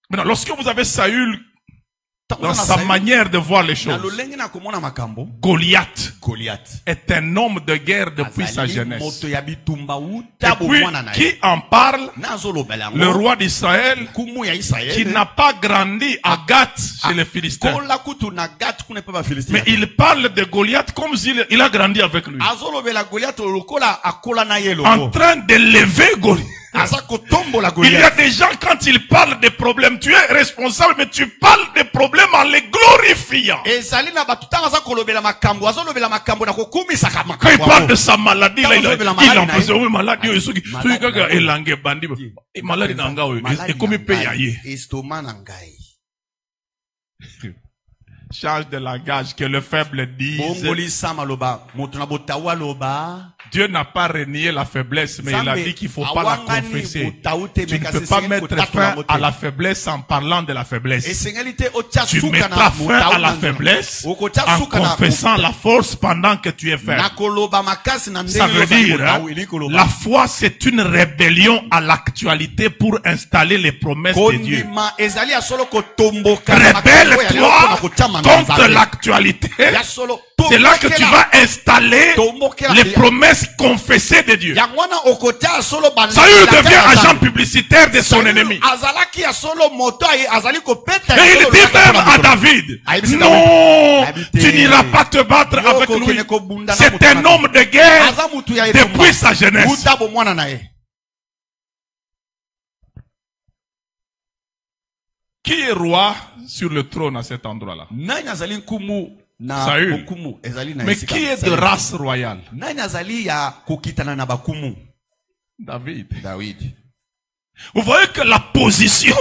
Speaker 1: Maintenant, lorsque vous avez Saül dans sa manière de voir les choses, Goliath est un homme de guerre depuis sa jeunesse. Et puis, qui en parle? Le roi d'Israël, qui n'a pas grandi à Gath chez les Philistins. Mais il parle de Goliath comme s'il a grandi avec lui. En train d'élever Goliath. Il y a des gens, quand ils parlent des problèmes, tu es responsable, mais tu parles des problèmes en les glorifiant. Quand il parle de sa maladie, là, il en pense, oui, maladie, change de langage, que le faible dise, Dieu n'a pas renié la faiblesse, mais il a dit qu'il ne faut pas la confesser. Tu ne peux pas mettre fin à la faiblesse en parlant de la faiblesse. Tu mettras fin à la faiblesse en confessant la force pendant que tu es faible. Ça veut dire, la foi c'est une rébellion à l'actualité pour installer les promesses de Dieu. Rebelle-toi contre l'actualité. C'est là que tu vas installer les promesses confessées de Dieu. Saül devient agent publicitaire de son ennemi. Et il dit même à David, non, tu n'iras pas te battre avec lui. C'est un homme de guerre depuis sa jeunesse. Qui est roi sur le trône à cet endroit-là? Saül. Mais qui est de race royale? David. Vous voyez que la position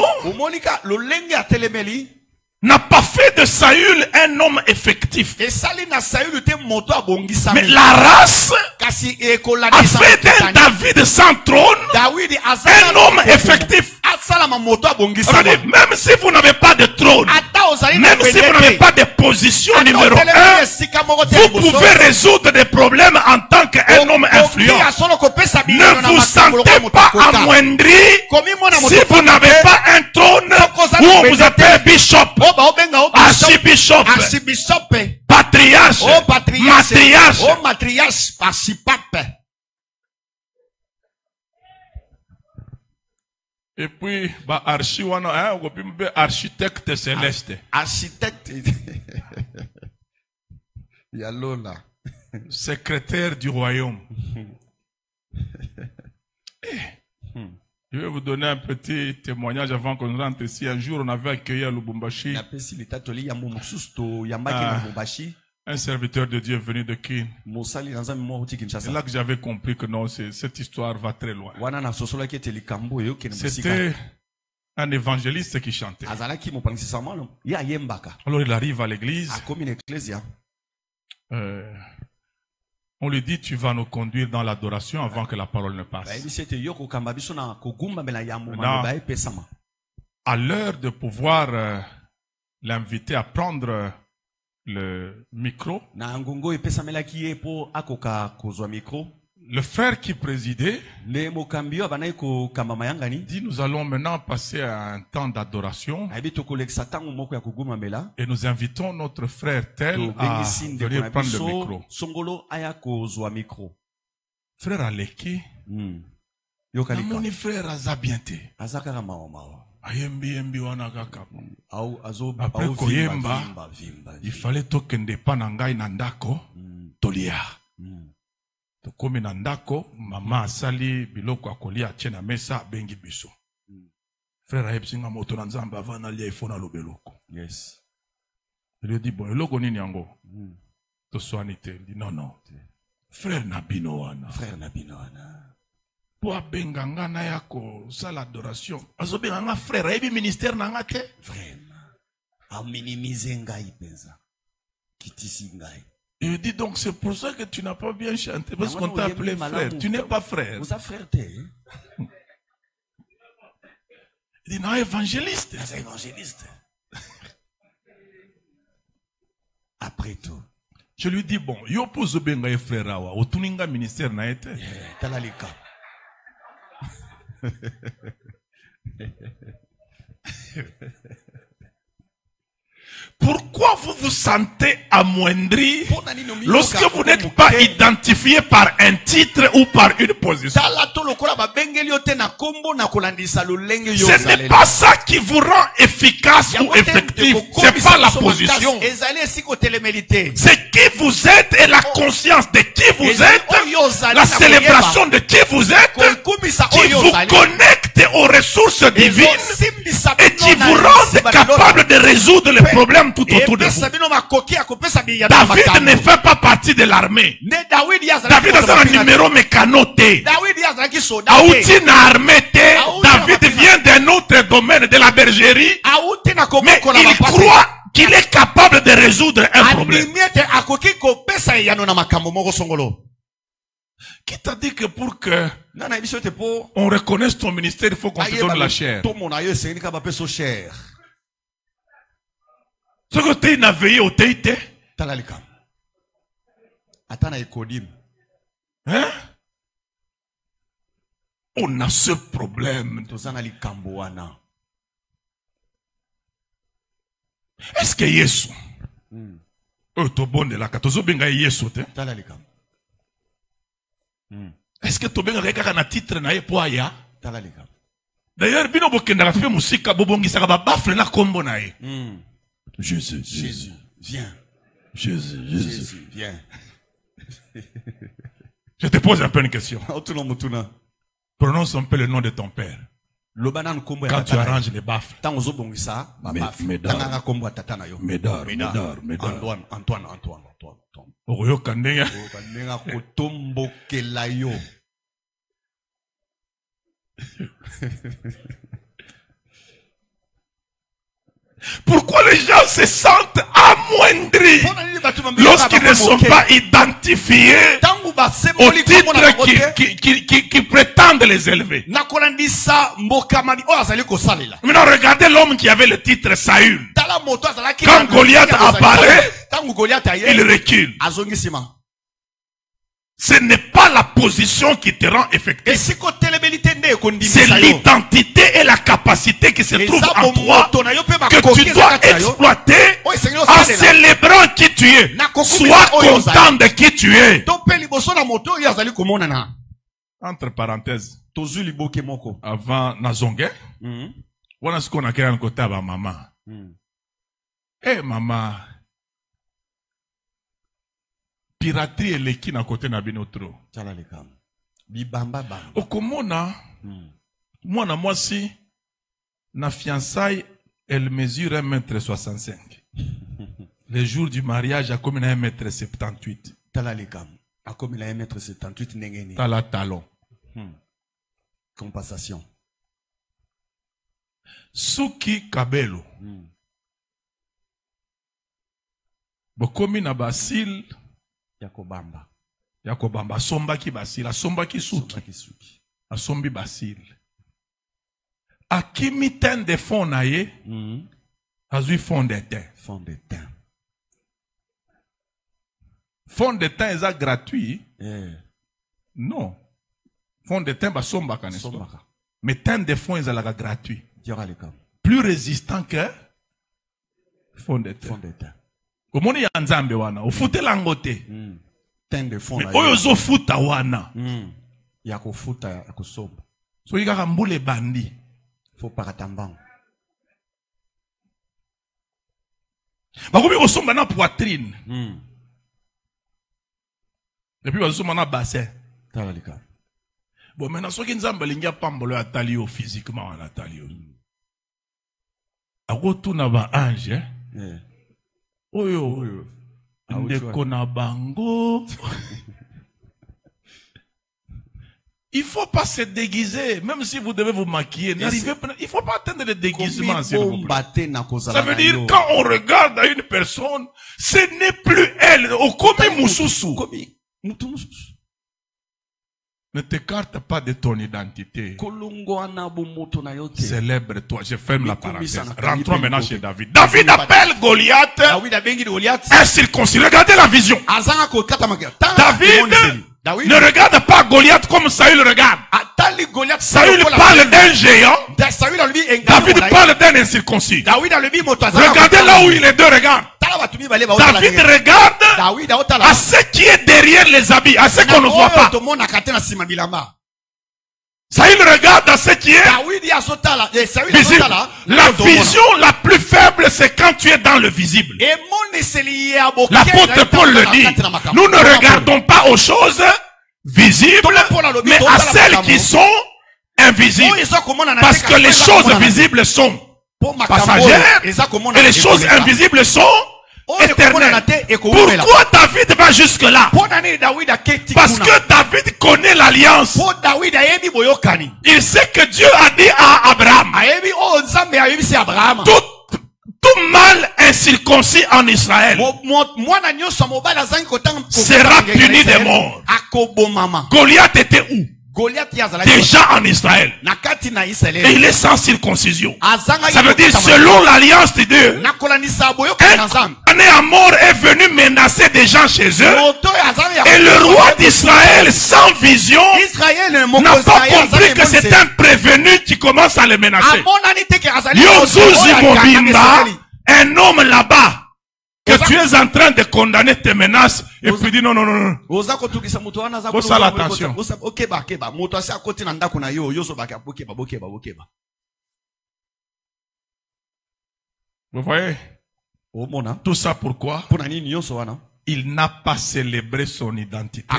Speaker 1: n'a pas fait de Saül un homme effectif. Mais la race a fait d'un David sans trône un homme effectif. Même si vous n'avez pas de trône, même si vous n'avez pas de position numéro 1, vous pouvez résoudre des problèmes en tant qu'un homme influent. Ne vous sentez pas amoindri si vous n'avez pas un trône où on vous appelle bishop, archibishop, patriarche, matriarche. Et puis, architecte céleste.
Speaker 2: Architecte. Yalola.
Speaker 1: Secrétaire du royaume. Je vais vous donner un petit témoignage avant qu'on rentre ici. Un jour, on avait accueilli à Lubumbashi un serviteur de Dieu venu de Kin. C'est là que j'avais compris que non, cette histoire va très loin. C'était un évangéliste qui chantait. Alors il arrive à l'église. On lui dit, tu vas nous conduire dans l'adoration avant que la parole ne passe. Maintenant, à l'heure de pouvoir l'inviter à prendre le micro, le frère qui présidait dit, nous allons maintenant passer à un temps d'adoration et nous invitons notre frère tel à venir prendre le micro. Frère Aleki, mon frère Azabiente. Après koyemba, il fallait tokende pa na ngai na ndako tolia. Tokomi na ndako, mama asali biloko akolia atie na mesa bengi biso. Frère ayebsinga moto na nzambe avant nalia ifona lobeloko.
Speaker 2: Yes.
Speaker 1: Il lui dit, bon, eloko nini yango? Toswani te. Il dit, non. Frère Nabino wana. Po abenga nga na yako sala adoration. Azobenga nga frère, ayebi ministère na nga te?
Speaker 2: Vraiment. A minimiser ngai penza. Kitisi ngai.
Speaker 1: Il dit donc c'est pour ça que tu n'as pas bien chanté parce qu'on t'a appelé frère. Tu n'es pas frère.
Speaker 2: Vous êtes frère te.
Speaker 1: Il dit non, évangéliste.
Speaker 2: Évangéliste. Après tout.
Speaker 1: Je lui dis bon, yo pose benga frère awa, otuninga ministère na ete.
Speaker 2: Talalika.
Speaker 1: Pourquoi vous vous sentez amoindri lorsque vous n'êtes pas identifié par un titre ou par une position? Ce n'est pas ça qui vous rend efficace ou effectif. C'est pas la position. C'est qui vous êtes et la conscience de qui vous êtes, la célébration de qui vous êtes, qui vous connecte aux ressources divines et qui vous rend capable de résoudre les problèmes tout autour de vous. David ne fait pas partie de l'armée. David a un numéro mécanoté. David vient d'un autre domaine de la bergerie. Mais il croit qu'il est capable de résoudre un problème. Qui t'a dit que pour que on reconnaisse ton ministère, il faut qu'on te donne la chair? Ce que tu as veillé au TIT. Hein? On a ce problème. Est-ce que Yesu? Est-ce que tu as un titre na pour aya? D'ailleurs, bino bokenda ka musika bobongisa ba bafle na kombo na ye. Jésus,
Speaker 2: Jésus, viens.
Speaker 1: Jésus,
Speaker 2: viens.
Speaker 1: Je te pose un peu une question. Prononce un peu le nom de ton père. Quand tu arranges les baffles. Médard.
Speaker 2: Antoine.
Speaker 1: Pourquoi les gens se sentent amoindris lorsqu'ils ne sont pas identifiés au titre qui prétendent les élever? Maintenant, regardez l'homme qui avait le titre Saül. Quand Goliath apparaît, il recule. Ce n'est pas la position qui te rend effectif. C'est l'identité et la capacité qui se trouvent en toi que tu dois exploiter en célébrant qui tu es. Sois content de qui tu es. Entre parenthèses, avant Nazongue, on a ce qu'on a créé un côté à ma maman. Eh maman, piraterie eleki na côté na bino trop. Okomona, moi si na fiançailles, elle mesure 1,65 m. Le jour du mariage, a comme 1,78 m.
Speaker 2: A comme 1,78 m.
Speaker 1: Tala talon.
Speaker 2: Compensation.
Speaker 1: Suki Kabelo. Bokomi na basil. Yakobamba. Asombaki basil. Asombaki suki. Asombi basil. Akimi ten de fond na ye. Azui fond de teint.
Speaker 2: Fond de teint.
Speaker 1: Fond de teint est gratuit. Non. Fond de teint basomba kaneso. Mais teint de fond est gratuit. Plus résistant que fond de teint.
Speaker 2: Fond de teint.
Speaker 1: Comment y a nzambe wana? Ufute langote.
Speaker 2: Teint de fond.
Speaker 1: Mais oyo futa wana.
Speaker 2: Yako futa yako somba.
Speaker 1: So y a mbule bandi.
Speaker 2: Faut paratambang.
Speaker 1: Bakomi osomba na poitrine. Et puis osomba na bassin. Bon, maintenant, ce qui nous a belinga pambolo atali yo physiquement en atali yo. Agotu na ba ange. Oyo. Ndeko na bango. Il faut pas se déguiser, même si vous devez vous maquiller. Il faut pas atteindre le déguisement, s'il vous plaît. Ça veut dire, quand on regarde à une personne, ce n'est plus elle. Okomi mususu. Ne t'écarte pas de ton identité. Célèbre-toi. Je ferme la parenthèse. Rentrons maintenant chez David. David appelle Goliath incirconcis. Regardez la vision. David ne regarde pas Goliath comme Saül regarde. Saül parle d'un géant. David parle d'un incirconcis. Regardez là où les deux regardent. David regarde à ce qui est derrière les habits, à ce qu'on ne voit pas. Saül regarde à ce qui est visible. La vision la plus faible, c'est quand tu es dans le visible. L'apôtre Paul le dit. Nous ne regardons pas aux choses visibles, mais à celles qui sont invisibles. Parce que les choses visibles sont passagères et les choses invisibles sont éternelles. Pourquoi David va jusque là? Parce que David connaît l'alliance. Il sait que Dieu a dit à Abraham, tout tout mâle incirconcis en Israël sera puni de mort. Goliath était où? Déjà en Israël. Et il est sans circoncision. Ça veut dire selon l'alliance de Dieu, un né à mort est venu menacer des gens chez eux. Et le roi d'Israël, sans vision, n'a pas compris que c'est un prévenu qui commence à le menacer. Yozuzi Mobimba, un homme là-bas, que tu es en train de condamner tes menaces, et puis dit non, non, non, non. Vous avez l'attention. Vous voyez? Tout ça pourquoi? Il n'a pas célébré son identité.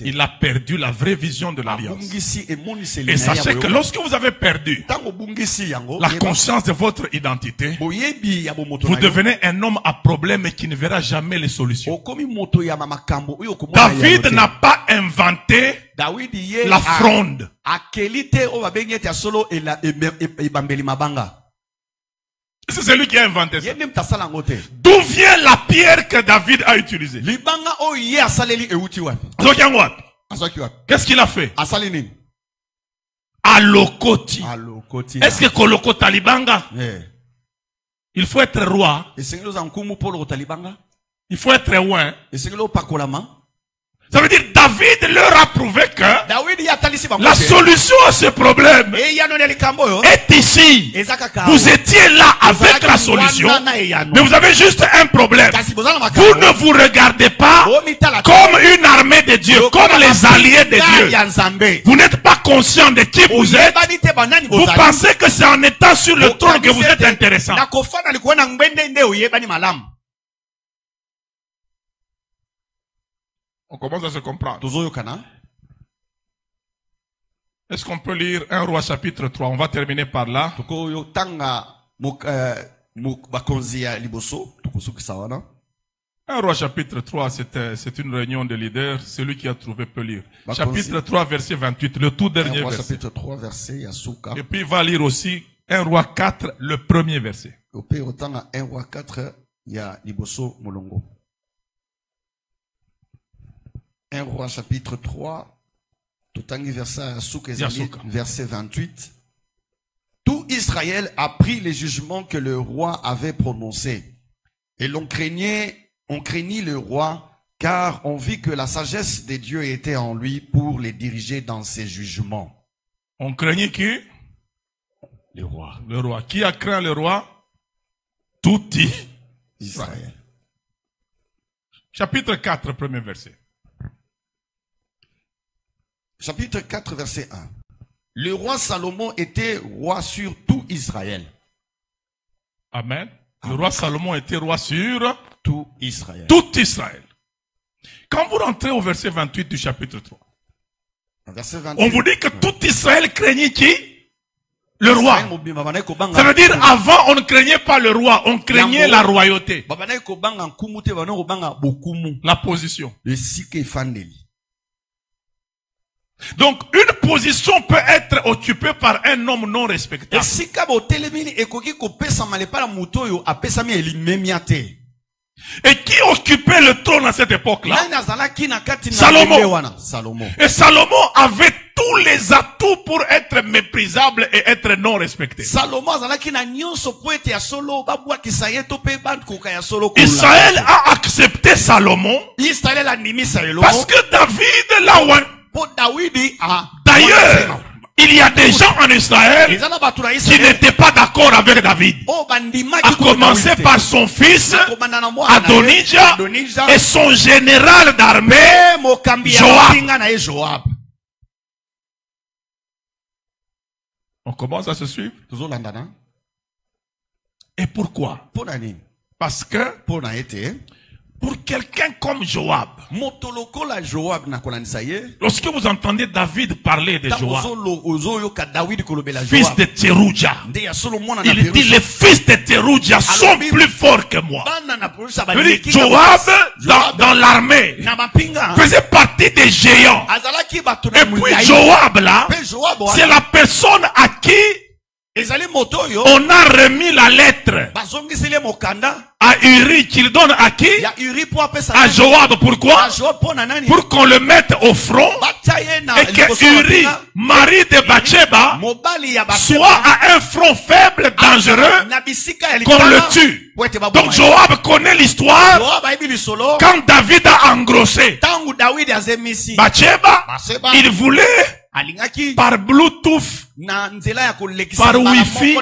Speaker 1: Il a perdu la vraie vision de l'alliance. Et sachez que lorsque vous avez perdu la conscience de votre identité, vous devenez un homme à problème qui ne verra jamais les solutions. David n'a pas inventé la fronde. C'est celui qui a inventé ça. D'où vient la pierre que David a utilisée? Qu'est-ce qu'il a fait? Alokoti. Est-ce que Kolokota Libanga? Il faut être roi. Il faut être roi. Ça veut dire David leur a prouvé que la solution à ce problème est ici. Vous étiez là avec la solution, mais vous avez juste un problème. Vous ne vous regardez pas comme une armée de Dieu, comme les alliés de Dieu. Vous n'êtes pas conscient de qui vous êtes. Vous pensez que c'est en étant sur le trône que vous êtes intéressant. On commence à se comprendre. Est-ce qu'on peut lire 1 Roi chapitre 3? On va terminer par là. 1 Roi chapitre 3, c'est une réunion de leaders. Celui qui a trouvé peut lire. Chapitre 3, verset 28, le tout dernier verset.
Speaker 2: Chapitre 3, verset Yasuka.
Speaker 1: Et puis il va lire aussi 1 Roi 4, le premier verset.
Speaker 2: 1 Roi 4, il y a Liboso Molongo. 1 Roi chapitre 3, verset 28. Tout Israël a pris les jugements que le roi avait prononcés. Et on craignit le roi, car on vit que la sagesse de Dieu était en lui pour les diriger dans ses jugements.
Speaker 1: On craignait qui?
Speaker 2: Le roi.
Speaker 1: Le roi. Qui a craint le roi? Tout
Speaker 2: Israël.
Speaker 1: Chapitre 4, premier verset.
Speaker 2: Chapitre 4, verset 1. Le roi Salomon était roi sur tout Israël.
Speaker 1: Amen. Le roi Salomon était roi sur
Speaker 2: tout Israël.
Speaker 1: Tout Israël. Quand vous rentrez au verset 28 du chapitre 3,
Speaker 2: verset 28,
Speaker 1: on vous dit que tout Israël craignait qui? Le roi. Ça veut dire avant on ne craignait pas le roi, on craignait la royauté. La position. Donc, une position peut être occupée par un homme non respectable. Et qui occupait le trône à cette époque-là? Salomon. Et Salomon avait tous les atouts pour être méprisable et être non respecté. Israël a accepté Salomon parce que David l'a oint. D'ailleurs, il y a des gens en Israël qui n'étaient pas d'accord avec David. À commencer par son fils, Adonijah, et son général d'armée, Joab. On commence à se suivre. Et pourquoi? Parce que pour quelqu'un comme Joab, lorsque vous entendez David parler de Joab, fils de Tserouja, il dit les fils de Tserouja sont plus forts que moi. Joab, dans l'armée, faisait partie des géants. Et puis Joab là, c'est la personne à qui On a remis la lettre à Uri qu'il donne à qui? À Joab. Pourquoi? Pour qu'on le mette au front et que Uri, mari de Bathsheba, soit à un front faible, dangereux, qu'on le tue. Donc Joab connaît l'histoire. Quand David a engrossé Bathsheba, il voulait par Bluetooth, par Wi-Fi,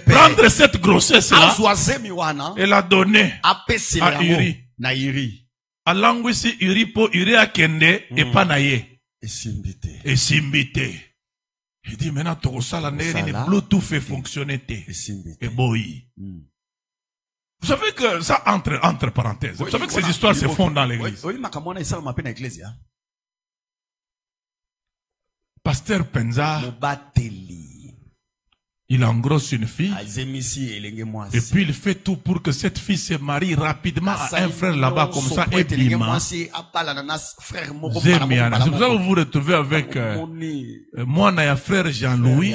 Speaker 1: prendre cette grossesse-là et la donner à Uri. À langue ici, Uri pour Uri a kende et pas naye. Et simbité. Il dit maintenant, tout ça, la Bluetooth fait fonctionner. Et boy. Vous savez que ça entre parenthèses. Vous savez que ces histoires se font dans l'église. Pasteur Penza, il engrosse une fille et puis il fait tout pour que cette fille se marie rapidement à un frère là-bas comme ça et bima. C'est pour ça que vous vous retrouvez avec moi et frère Jean-Louis,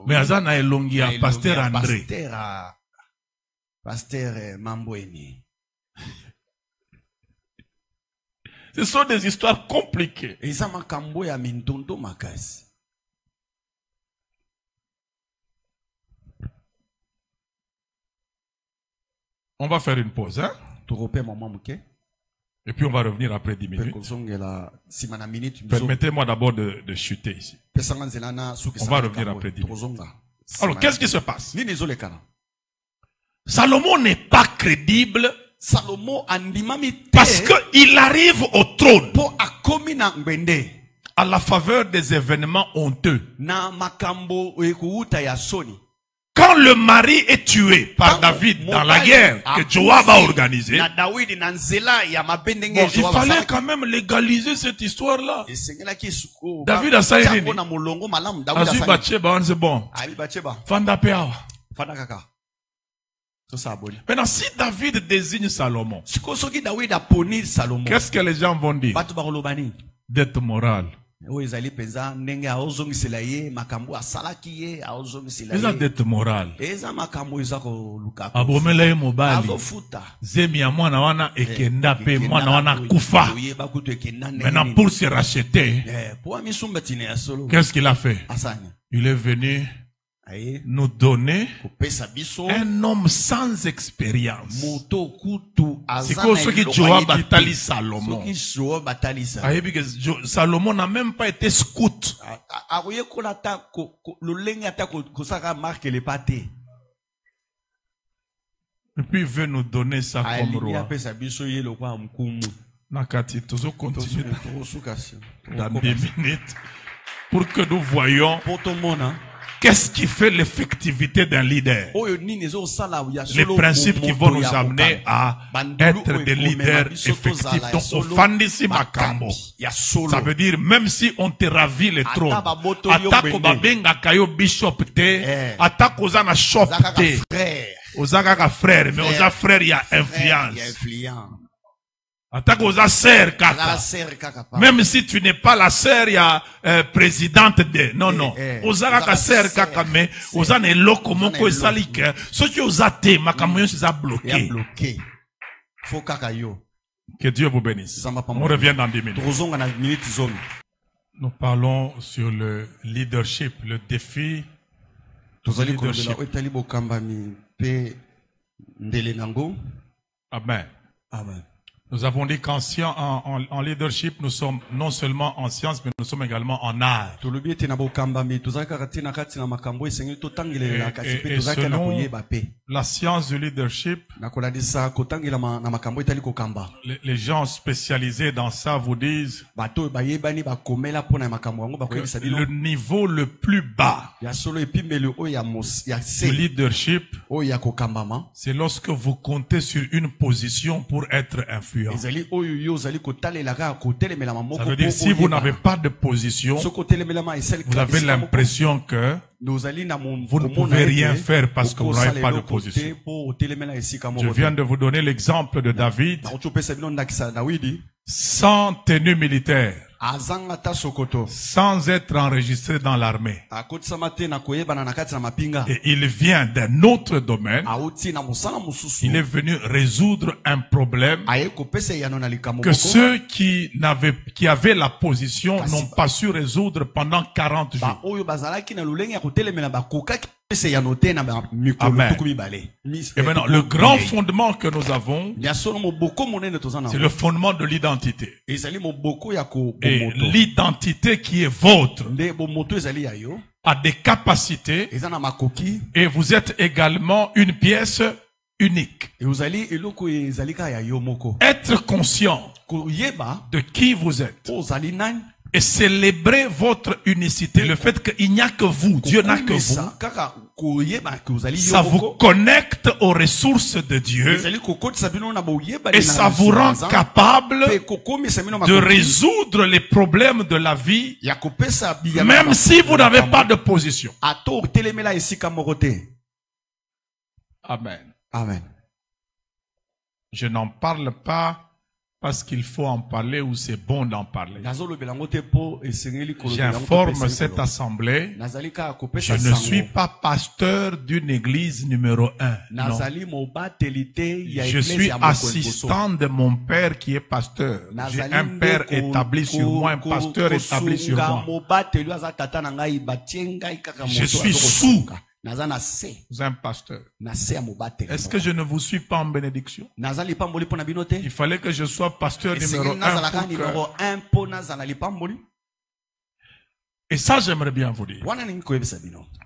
Speaker 1: mais Azana et Longi à Pasteur André.
Speaker 2: Pasteur Mamboueni.
Speaker 1: Ce sont des histoires compliquées. On va faire une pause, hein? Et puis on va revenir après 10 minutes. Permettez-moi d'abord de chuter ici. On va revenir après 10 minutes. Alors, qu'est-ce qui se passe? Salomon n'est pas crédible parce qu'il arrive au trône à la faveur des événements honteux. Quand le mari est tué par David dans la guerre que Joab a organisée, bon, il fallait quand même légaliser cette histoire-là. David a saïdi. Azu Bathsheba, c'est bon. Fanda peawa. Maintenant, si David désigne Salomon, qu'est-ce que les gens vont dire? Dette morale. Ils ont dette morale. Abomele mobali. Zemi amwana wana ekenda pe mwana wana kufa. Maintenant, pour se racheter, qu'est-ce qu'il a fait? Il est venu nous donner un homme sans expérience. C'est comme ce que Joab batali Salomon. Salomon n'a même pas été scout. Et puis il veut nous donner ça comme roi. Nakati, toujours continuer dans 10 minutes pour que nous voyions qu'est-ce qui fait l'effectivité d'un leader? Les principes qui vont nous amener à être des leaders effectifs. Donc, au fandisi makambo. Ça veut dire, même si on te ravit le trône, atako babenga kayo bishop te, atako zana shop te, ozaka frère, mais oza frère y a influence. Attaque aux sœur kaka. Même si tu n'es pas la sœur, il y a présidente de. Non, non. Aux ka sœur kaka, mais aux ane loko moko esalik. Ce qui aux athées, makamoyo c'est ça bloqué. Que Dieu vous bénisse. On revient dans 10 minutes. Nous parlons sur le leadership, le défi du leadership. Amen. Amen. Nous avons dit qu'en leadership, nous sommes non seulement en science, mais nous sommes également en art. Et selon la science du leadership, les gens spécialisés dans ça vous disent le niveau le plus bas du leadership, c'est lorsque vous comptez sur une position pour être influent. Ça veut dire si vous n'avez pas de position, vous avez l'impression que vous ne pouvez rien faire parce que vous n'avez pas de position. Je viens de vous donner l'exemple de David. sans tenue militaire, sans être enregistré dans l'armée. Et il vient d'un autre domaine. Il est venu résoudre un problème que ceux qui avaient la position n'ont pas su résoudre pendant 40 jours. Amen. Et maintenant, le grand fondement que nous avons, c'est le fondement de l'identité. Et l'identité qui est vôtre a des capacités et vous êtes également une pièce unique. Être conscient de qui vous êtes et célébrer votre unicité, le fait qu'il n'y a que vous, Dieu n'a que vous, ça vous connecte aux ressources de Dieu et ça vous rend capable de résoudre les problèmes de la vie, même si vous n'avez pas de position. Amen.
Speaker 2: Amen.
Speaker 1: Je n'en parle pas parce qu'il faut en parler ou c'est bon d'en parler. J'informe cette assemblée, je ne suis pas pasteur d'une église numéro 1. Non. Je suis assistant de mon père qui est pasteur. J'ai un père établi sur moi, un pasteur établi sur moi. Je suis sous un pasteur. Est-ce que je ne vous suis pas en bénédiction? Il fallait que je sois pasteur numéro 1. Et ça, j'aimerais bien vous dire.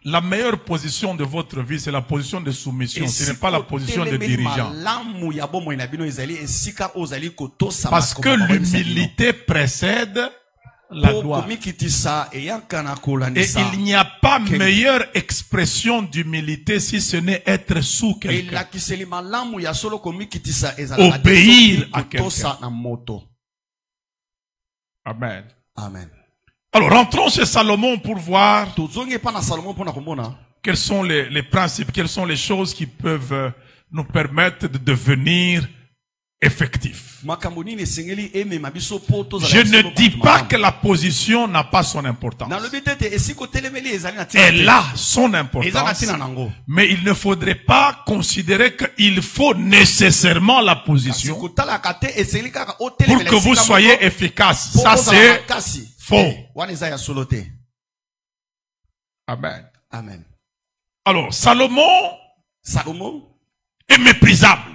Speaker 1: La meilleure position de votre vie, c'est la position de soumission. Ce n'est pas la position de dirigeant. Parce que l'humilité précède la gloire. Et il n'y a pas meilleure expression d'humilité si ce n'est être sous quelqu'un. Obéir à quelqu'un. Amen.
Speaker 2: Amen.
Speaker 1: Alors rentrons chez Salomon pour voir quels sont les principes, quelles sont les choses qui peuvent nous permettre de devenir effectif. Je ne dis pas que la position n'a pas son importance. Elle a son importance. Mais il ne faudrait pas considérer qu'il faut nécessairement la position pour que vous soyez efficace. Ça, c'est faux. Amen.
Speaker 2: Amen.
Speaker 1: Alors, Salomon est méprisable.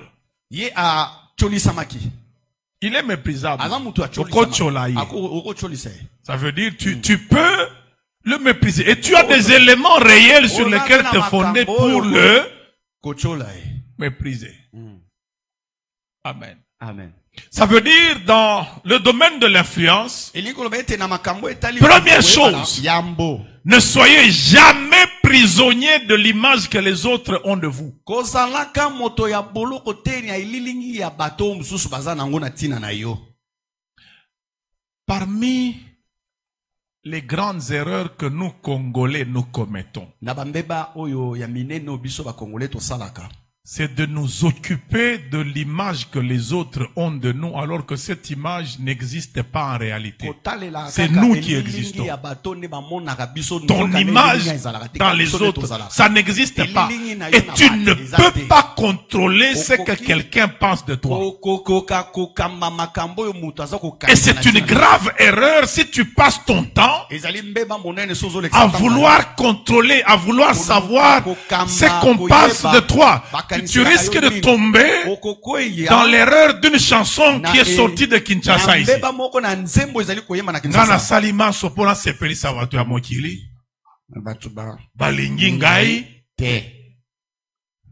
Speaker 1: Il est méprisable. Ça veut dire tu peux le mépriser. Et tu as des éléments réels sur lesquels te fonder pour le mépriser. Amen.
Speaker 2: Amen.
Speaker 1: Ça veut dire dans le domaine de l'influence, première chose, ne soyez jamais prisonnier de l'image que les autres ont de vous. Parmi les grandes erreurs que nous Congolais nous commettons, c'est de nous occuper de l'image que les autres ont de nous alors que cette image n'existe pas en réalité. C'est nous qui existons. Ton image dans les autres, ça n'existe pas. Et tu ne peux pas contrôler ce que quelqu'un pense de toi. Et c'est une grave erreur si tu passes ton temps à vouloir contrôler, à vouloir savoir ce qu'on pense de toi. Tu risques de tomber dans l'erreur d'une chanson qui est sortie de Kinshasa ici.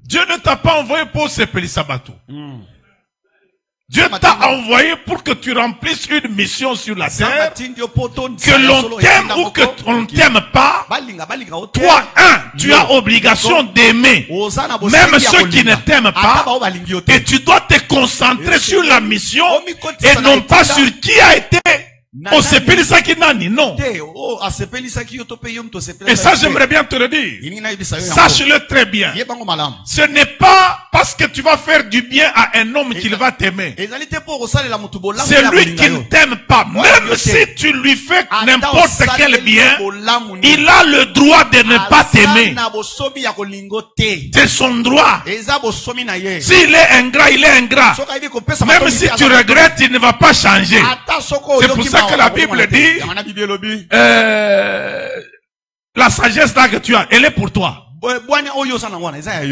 Speaker 1: Dieu ne t'a pas envoyé pour sepeli sabato. Dieu t'a envoyé pour que tu remplisses une mission sur la terre, que l'on t'aime ou que l'on ne t'aime pas. Toi, tu as obligation d'aimer, même ceux qui ne t'aiment pas, et tu dois te concentrer sur la mission et non pas sur qui a été On sepelisaki nani? Non. Et ça, j'aimerais bien te le dire. Sache-le très bien. Ce n'est pas parce que tu vas faire du bien à un homme qu'il va t'aimer. C'est lui qui ne t'aime pas. Même si tu lui fais n'importe quel bien, il a le droit de ne pas t'aimer. C'est son droit. S'il est ingrat, il est ingrat. Même si tu regrettes, il ne va pas changer. C'est pour ça que la Bible dit, la sagesse là que tu as, elle est pour toi.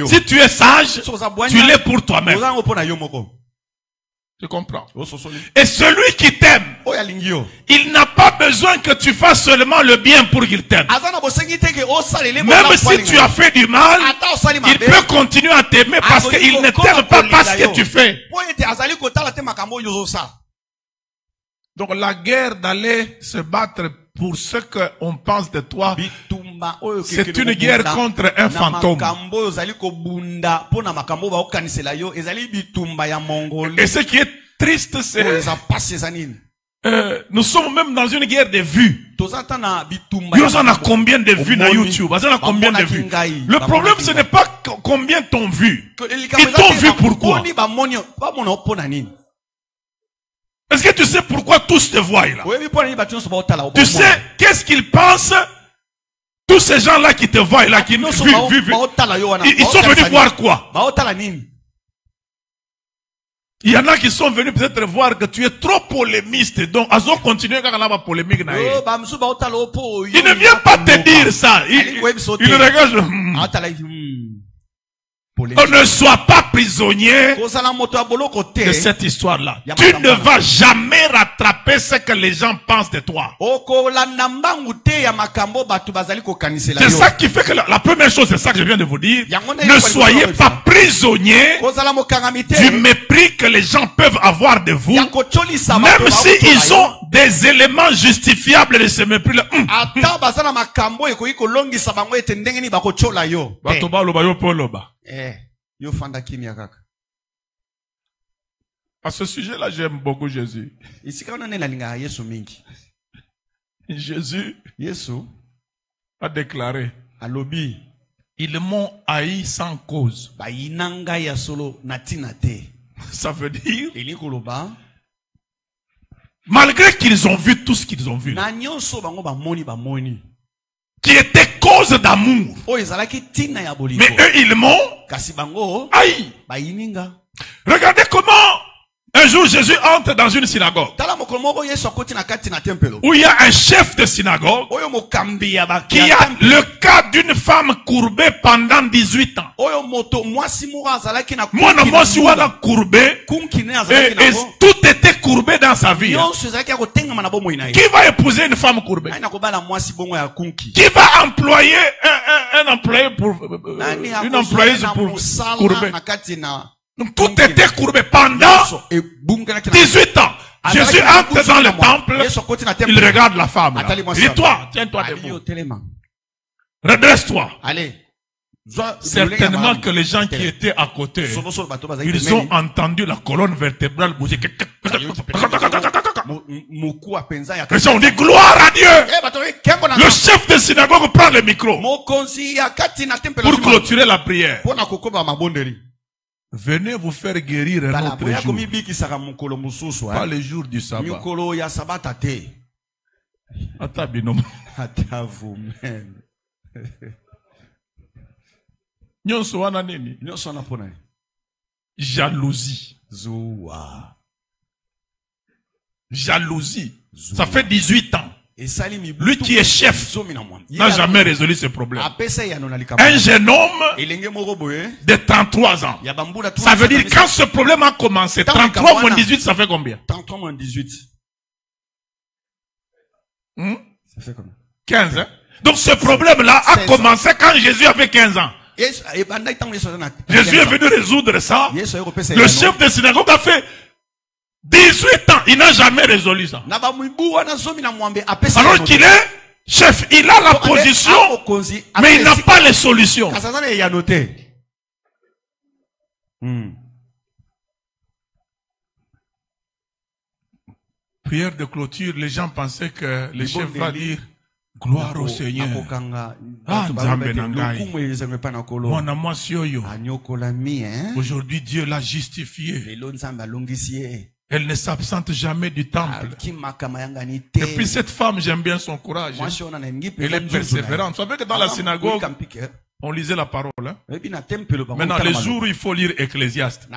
Speaker 1: Si tu es sage, tu l'es pour toi-même. Tu comprends? Et celui qui t'aime, il n'a pas besoin que tu fasses seulement le bien pour qu'il t'aime. Même si tu as fait du mal, il peut continuer à t'aimer parce qu'il ne t'aime pas parce que tu fais. Donc la guerre d'aller se battre pour ce qu'on pense de toi, c'est une guerre contre un fantôme. Et ce qui est triste, c'est nous sommes même dans une guerre de vues. On a combien de vues dans YouTube? Combien de vues? Le problème, ce n'est pas combien t'ont vu. Ils t'ont vu pourquoi? Est-ce que tu sais pourquoi tous te voient là? Tu sais qu'est-ce qu'ils pensent? Tous ces gens-là qui te voient là, qui ils sont venus voir quoi? Il y en a qui sont venus peut-être voir que tu es trop polémiste, donc ils ont continué quand on a polémique. Il ne vient pas te dire ça. Il regarde. On ne soit pas prisonnier de cette histoire-là. Tu ne vas jamais rattraper ce que les gens pensent de toi. C'est ça qui fait que la première chose, c'est ça que je viens de vous dire. Ne soyez pas prisonniers du mépris que les gens peuvent avoir de vous, même s'ils ont des éléments justifiables de ce mépris-là. À ce sujet-là, j'aime beaucoup Jésus. Jésus a déclaré, ils m'ont haï sans cause. Ça veut dire, malgré qu'ils ont vu tout ce qu'ils ont vu, qui était cause d'amour, mais eux ils m'ont haï. Regardez comment un jour Jésus entre dans une synagogue où il y a un chef de synagogue qui a le cas d'une femme courbée pendant 18 ans. Courbé, et tout était courbé dans sa vie. Qui va épouser une femme courbée? Qui va employer un employé pour une employeuse pour courber? Donc tout était courbé pendant 18 ans. Jésus entre dans le temple, il regarde la femme. Il dit, toi, tiens-toi debout. Redresse-toi. Certainement que les gens qui étaient à côté, ils ont entendu la colonne vertébrale bouger. Les gens ont dit gloire à Dieu. Le chef de synagogue prend le micro pour clôturer la prière. Venez vous faire guérir un autre jour. Pas le jour du sabbat. Jalousie. Jalousie. Ça fait 18 ans. Lui qui est chef n'a jamais résolu ce problème. Un jeune homme de 33 ans. Ça veut dire quand ce problème a commencé, 33 moins 18, ça fait combien?
Speaker 2: 33 moins 18. Ça fait combien?
Speaker 1: 15, hein? Donc ce problème-là a commencé quand Jésus avait 15 ans. Jésus est venu résoudre ça. Le chef de synagogue a fait 18 ans, il n'a jamais résolu ça. Alors qu'il est chef, il a la position, mais il n'a pas les solutions. Prière de clôture, les gens pensaient que le chef va dire gloire au Seigneur. Ah, Nzambe Nangai. Mon amour sioyo. Aujourd'hui, Dieu l'a justifié. Elle ne s'absente jamais du temple. Et puis cette femme, j'aime bien son courage. Elle est persévérante. Vous savez que dans la synagogue, on lisait la parole. Hein? Maintenant, les jours où il faut lire Ecclésiaste.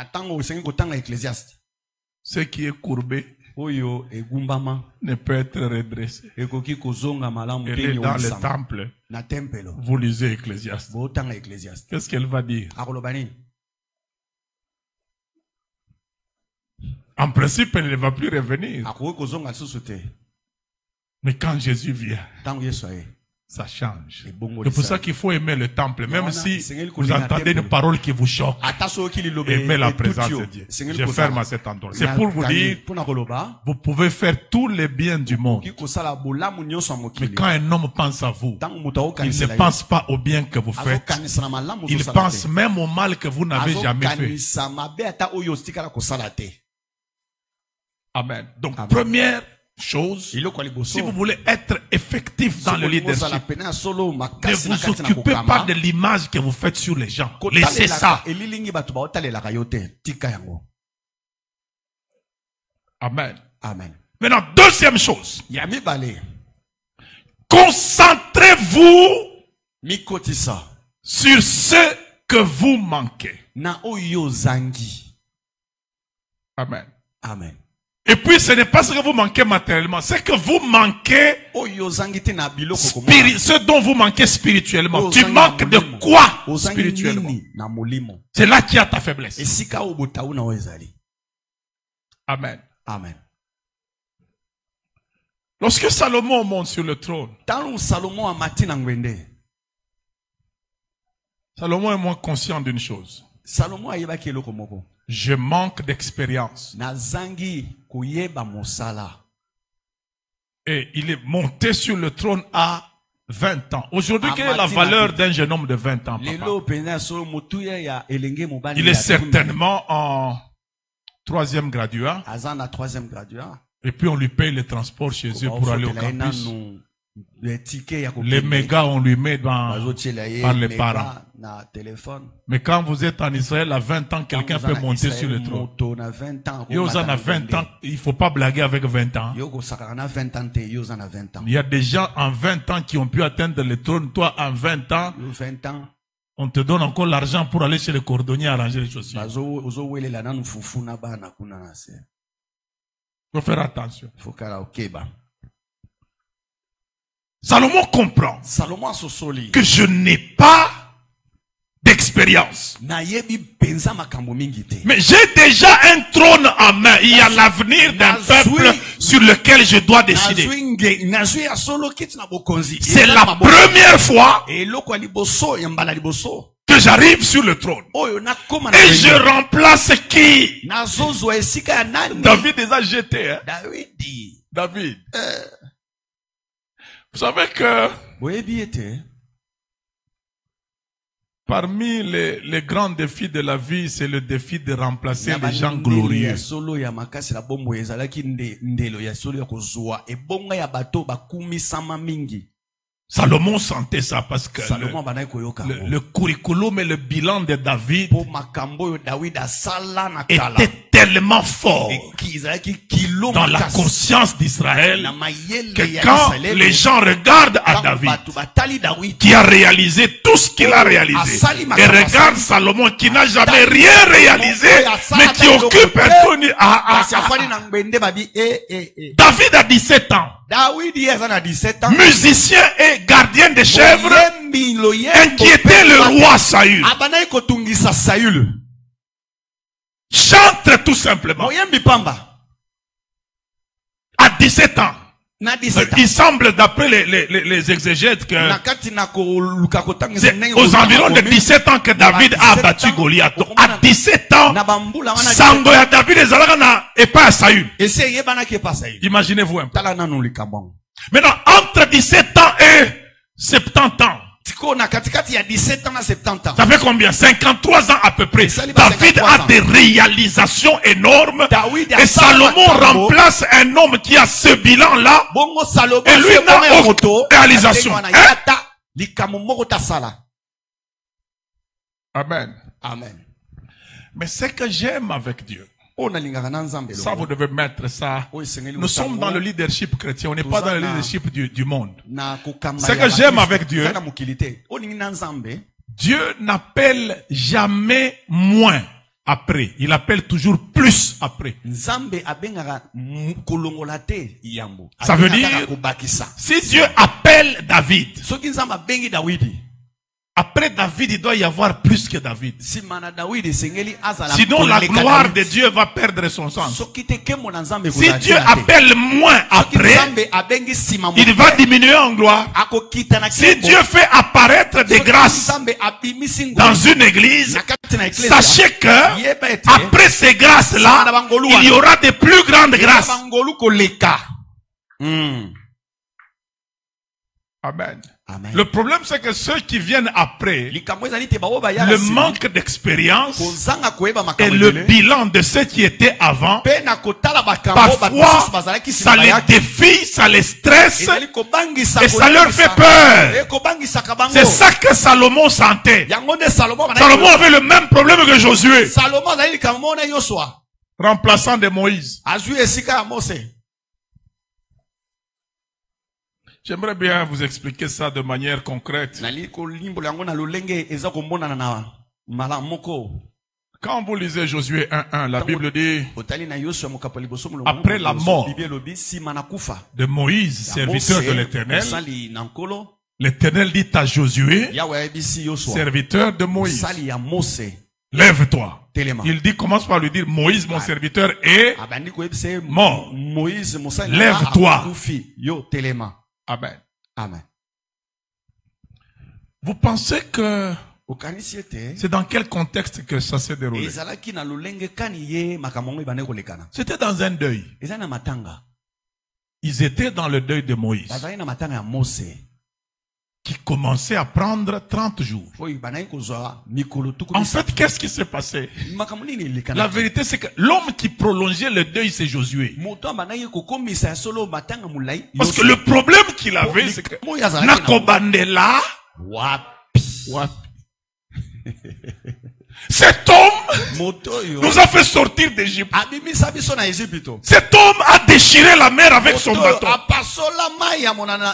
Speaker 1: Ce qui est courbé ne peut être redressé. Elle est dans le temple. Vous lisez Ecclésiaste. Qu'est-ce qu'elle va dire? En principe, elle ne va plus revenir. Mais quand Jésus vient, ça change. C'est pour ça qu'il faut aimer le temple. Même si vous entendez une parole qui vous choque, aimez la présence de Dieu. Je ferme à cet endroit. C'est pour vous dire, vous pouvez faire tous les biens du monde. Mais quand un homme pense à vous, il ne pense pas au bien que vous faites. Il pense même au mal que vous n'avez jamais fait. Amen. Donc, première chose, si vous voulez être effectif dans le leadership, ne vous occupez pas de l'image que vous faites sur les gens. Laissez ça. Amen.
Speaker 2: Amen.
Speaker 1: Maintenant, deuxième chose. Concentrez-vous sur ce que vous manquez. Amen.
Speaker 2: Amen.
Speaker 1: Et puis ce n'est pas ce que vous manquez matériellement, c'est que vous manquez ce dont vous manquez spirituellement. Tu manques de quoi spirituellement? C'est là qu'il y a ta faiblesse. Amen.
Speaker 2: Amen.
Speaker 1: Lorsque Salomon monte sur le trône, Salomon est moins conscient d'une chose. Je manque d'expérience. Et il est monté sur le trône à 20 ans. Aujourd'hui, quelle est la valeur d'un jeune homme de 20 ans, papa? Il est certainement en 3e graduat. Et puis on lui paye le transport chez eux pour aller au campus. Les mégas, on lui met par les parents. Mais quand vous êtes en Israël à 20 ans, quelqu'un peut monter sur le trône. Yosan a 20 ans, il ne faut pas blaguer avec 20 ans. Il y a des gens en 20 ans qui ont pu atteindre le trône. Toi, en 20 ans, on te donne encore l'argent pour aller chez le cordonnier arranger les chaussures. Il faut faire attention. Salomon comprend que je n'ai pas d'expérience. Mais j'ai déjà un trône en main. Il y a l'avenir d'un peuple sur lequel je dois décider. C'est la première fois que j'arrive sur le trône. Et je remplace qui? David les a jetés. Hein? David. Vous savez que parmi les grands défis de la vie, c'est le défi de remplacer les gens glorieux. Salomon sentait ça parce que le curriculum et le bilan de David était tellement fort dans la conscience d'Israël que quand les gens regardent à David qui a réalisé tout ce qu'il a réalisé et regardent Salomon qui n'a jamais rien réalisé mais qui occupe un trône. David a 17 ans. Musicien et gardien des chèvres, inquiétait le roi Saül. Chante tout simplement. À 17 ans. Il semble, d'après les exégètes, que c'est aux environs de 17 ans que David a battu Goliath. Donc, à 17 ans, Sango ya David et pas à Saül. Imaginez-vous un peu. Maintenant, entre 17 ans et 70 ans, Ça fait combien? 53 ans à peu près. David a des réalisations énormes. Et Salomon remplace un homme qui a ce bilan-là. Et lui n'a aucune réalisation. Amen.
Speaker 2: Amen.
Speaker 1: Mais ce que j'aime avec Dieu, ça vous devez mettre ça. Nous sommes dans le leadership chrétien, on n'est pas dans le leadership du monde. Ce que j'aime avec Dieu, Dieu n'appelle jamais moins après. Il appelle toujours plus après. Ça veut dire, si Dieu appelle David, après David, il doit y avoir plus que David. Sinon, la gloire de Dieu va perdre son sens. Si Dieu appelle moins après, il va diminuer en gloire. Si Dieu fait apparaître des grâces dans une église, sachez que après ces grâces-là, il y aura de plus grandes grâces. Amen.
Speaker 2: Amen.
Speaker 1: Le problème, c'est que ceux qui viennent après, le manque d'expérience et le bilan de ceux qui étaient avant, parfois, ça les défie, ça les stresse et ça leur fait peur. C'est ça que Salomon sentait. Salomon avait le même problème que Josué, remplaçant de Moïse. J'aimerais bien vous expliquer ça de manière concrète. Quand vous lisez Josué 1:1, la Bible dit, après la mort de Moïse, serviteur de l'Éternel, l'Éternel dit à Josué, serviteur de Moïse, lève-toi. Il dit, commence par lui dire, Moïse, mon serviteur, est mort. Lève-toi. Amen.
Speaker 2: Amen.
Speaker 1: Vous pensez que c'est dans quel contexte que ça s'est déroulé? C'était dans un deuil. Ils étaient dans le deuil de Moïse, qui commençait à prendre 30 jours. En fait, qu'est-ce qui s'est passé? La vérité, c'est que l'homme qui prolongeait le deuil, c'est Josué. Parce que le problème qu'il avait, c'est que Nakobandela, cet homme nous a fait sortir d'Égypte. Cet homme a déchiré la mer avec son bâton.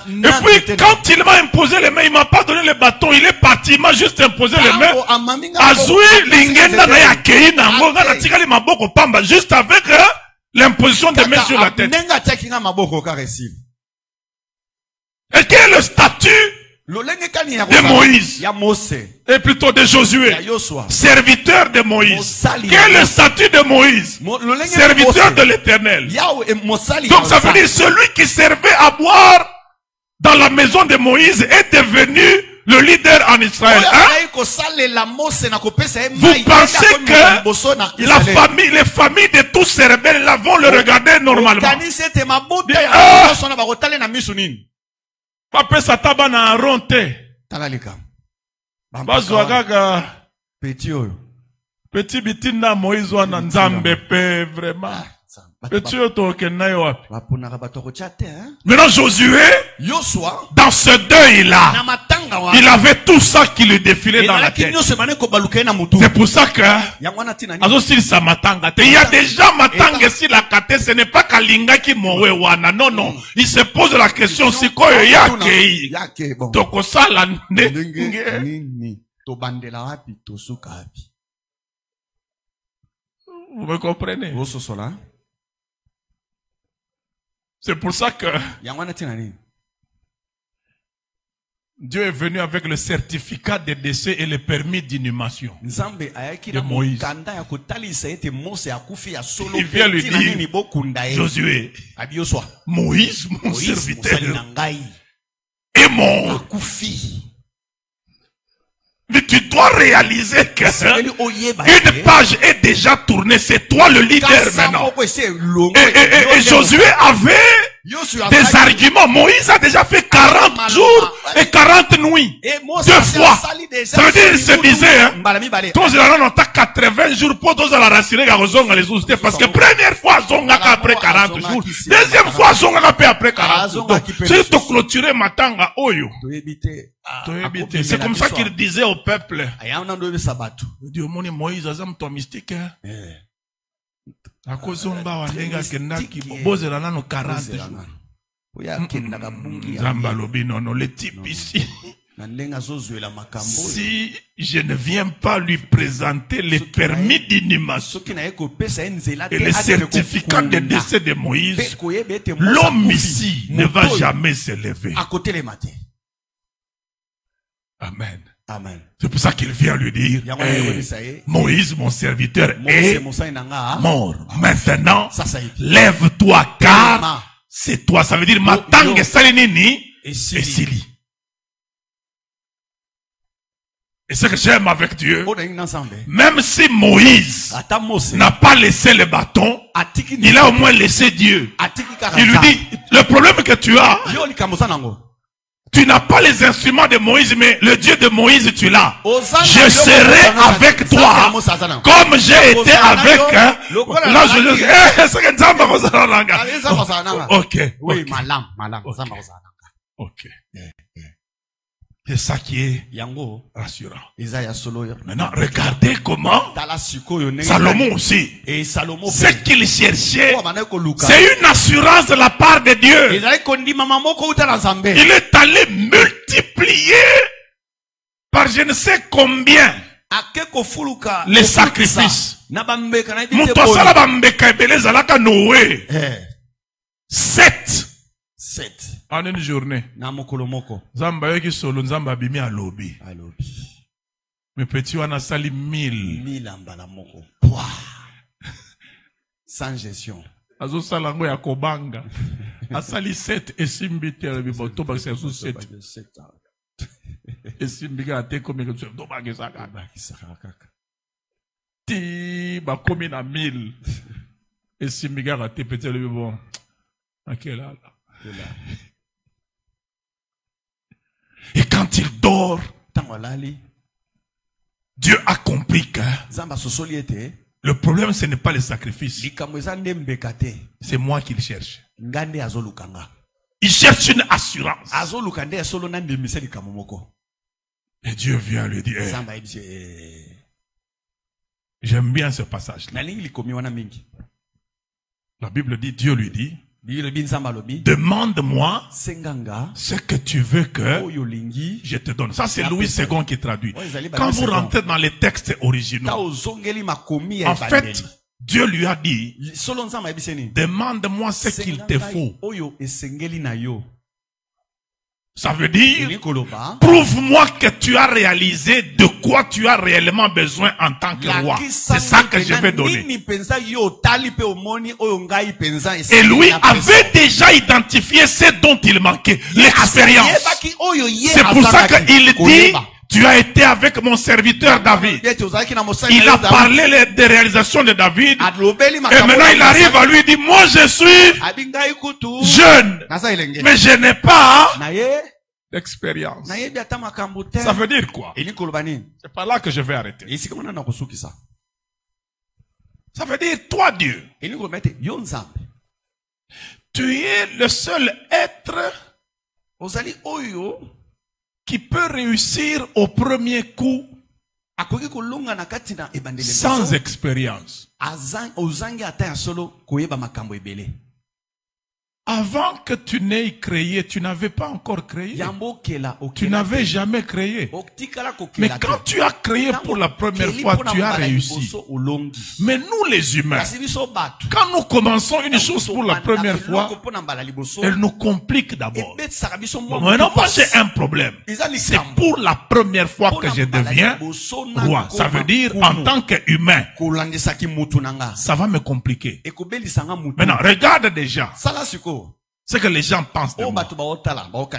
Speaker 1: Et puis, quand il m'a imposé les mains, il m'a pas donné le bâton. Il est parti, il m'a juste imposé les mains. Juste avec l'imposition des mains sur la tête. Et quel est le statut de Moïse, et plutôt de Josué, serviteur de Moïse? Quel est le statut de Moïse? Serviteur de l'Éternel. Donc ça veut dire celui qui servait à boire dans la maison de Moïse est devenu le leader en Israël. Hein? Vous pensez que les familles de tous ces rebelles là vont le regarder normalement? Papa sataba na aronte. Bazwagaga. Petit bitinda Moïse wana nzambe pe vraiment. Petit otoke nayo wapi. Maintenant Josué, dans ce deuil-là, il avait tout ça qui lui défilait dans la tête. C'est pour ça que il y a déjà matanga si la kate, ce n'est pas Kalinga qui mowe wana. Non, non. Il se pose la question si koyo yake. Toko sala nenge. Vous me comprenez? C'est pour ça que Dieu est venu avec le certificat de décès et le permis d'inhumation de Moïse. Il vient lui dire, Josué, Moïse, mon serviteur, est mort. Mais tu dois réaliser que une page est déjà tournée. C'est toi le leader maintenant. Et Josué avait des arguments. Moïse a déjà fait 40 jours et 40 nuits. 2 fois. Ça veut dire, il se disait, hein, tous les gens ont 80 jours pour tous la rassurer, parce que première fois, Zongaka après 40 jours. Deuxième fois, Zongaka après 40 jours. C'est de clôturer Matanga Oyo. C'est comme ça qu'il disait au peuple. Il dit, Moïse, Azam, toi mystique, hein. Akozomba wanenga kenaki bozela nano 40 jours. Zambalobi non, le type ici. Si je ne viens pas lui présenter les permis d'inhumation et les certificats de décès de Moïse, l'homme ici ne va jamais se lever. Amen.
Speaker 2: Amen.
Speaker 1: C'est pour ça qu'il vient lui dire, Moïse, mon serviteur, est mort. Maintenant, lève-toi, car c'est toi. Ça veut dire, Matang Salinini et Sili. Et ce que j'aime avec Dieu, même si Moïse n'a pas laissé le bâton, il a au moins laissé Dieu. Il lui dit, le problème que tu as, tu n'as pas les instruments de Moïse, mais le Dieu de Moïse, tu l'as. Je serai avec toi, comme j'ai été avec, hein. Là, je dis, c'est que Nzamba Rosalanga. Ok. Ok. C'est ça qui est rassurant. Maintenant, regardez comment Salomon aussi, ce qu'il cherchait, c'est une assurance de la part de Dieu. Il est allé multiplier par je ne sais combien les sacrifices. 7 en une journée. Zamba yoki solo nzamba bimi à lobby. Mais petit wana sali 1000
Speaker 2: sans gestion.
Speaker 1: Azo salango ya kobanga. Asali 7 et simbite le biboto parce que c'est 7. Et simbiga te comme que tu dois baguer ça. Ti ba komi na 1000. Et simbiga te petit le bon. OK là. Et quand il dort, Dieu a compris que le problème ce n'est pas le sacrifice. C'est moi qu'il cherche. Il cherche une assurance. Et Dieu vient lui dire, j'aime bien ce passage-là. La Bible dit, Dieu lui dit, demande-moi ce que tu veux que je te donne. Ça, c'est Louis II qui traduit. Quand vous rentrez dans les textes originaux, en fait, Dieu lui a dit, demande-moi ce qu'il te faut. Ça veut dire, prouve-moi que tu as réalisé de quoi tu as réellement besoin en tant que roi. C'est ça que je vais donner. Et lui avait déjà identifié ce dont il manquait, l'expérience. C'est pour ça qu'il dit, tu as été avec mon serviteur David. Il a parlé des réalisations de David. Et maintenant il arrive à lui dire, moi je suis jeune, mais je n'ai pas d'expérience. Ça veut dire quoi? C'est pas là que je vais arrêter. Ça veut dire, toi Dieu, tu es le seul être qui peut réussir au premier coup sans expérience. Avant que tu n'aies créé, tu n'avais pas encore créé. Tu n'avais jamais créé. Mais quand tu as créé pour la première fois, tu as réussi. Mais nous les humains, quand nous commençons une chose pour la première fois, elle nous complique d'abord. Maintenant, moi j'ai un problème. C'est pour la première fois que je deviens roi. Ça veut dire, en tant qu'humain, ça va me compliquer. Maintenant, regarde déjà. ce que les gens pensent de moi.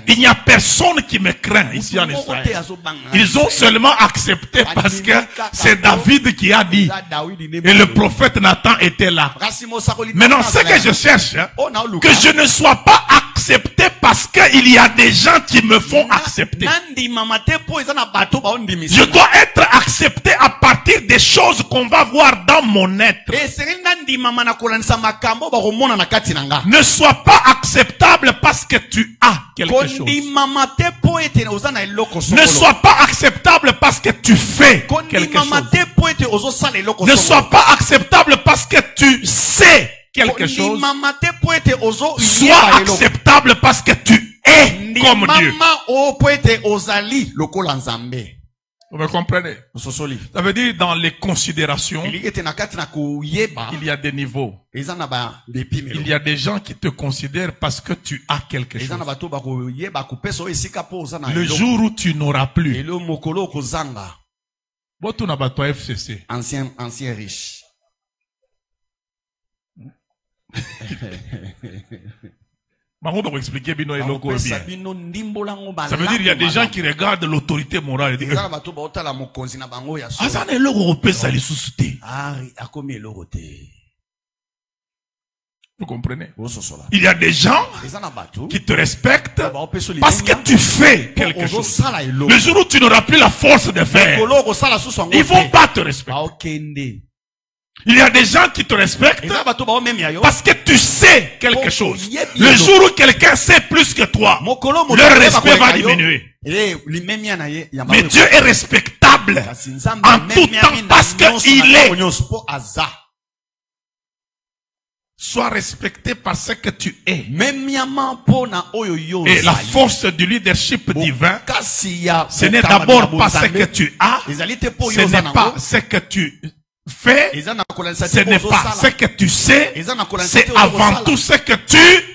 Speaker 1: Il n'y a personne qui me craint ici en Israël. Ils ont seulement accepté parce que c'est David qui a dit. Et le prophète Nathan était là. Maintenant, ce que je cherche, que je ne sois pas accepté parce qu'il y a des gens qui me font accepter. Je dois être accepté à partir des choses qu'on va voir dans mon être. Ne sois pas acceptable parce que tu as quelque chose. Ne sois pas acceptable parce que tu fais quelque chose. Ne sois pas acceptable parce que tu sais quelque chose. Sois acceptable parce que tu es comme Dieu. Vous me comprenez? Ça veut dire dans les considérations, il y a des niveaux. Il y a des gens qui te considèrent parce que tu as quelque chose. Le jour où tu n'auras plus, FCC.
Speaker 2: Ancien riche.
Speaker 1: Ça veut dire il y a des gens qui regardent l'autorité morale et disent vous comprenez? Il y a des gens qui te respectent parce que tu fais quelque chose. Le jour où tu n'auras plus la force de faire, ils vont pas te respecter. Il y a des gens qui te respectent parce que tu sais quelque chose. Le jour où quelqu'un sait plus que toi, leur respect va diminuer. Mais Dieu est respectable en tout temps parce qu'il est. Sois respecté par ce que tu es. Et la force du leadership divin, ce n'est d'abord pas ce que tu as, ce n'est pas ce que tu fais, ce n'est pas ce que tu sais, c'est avant tout ce que tu es.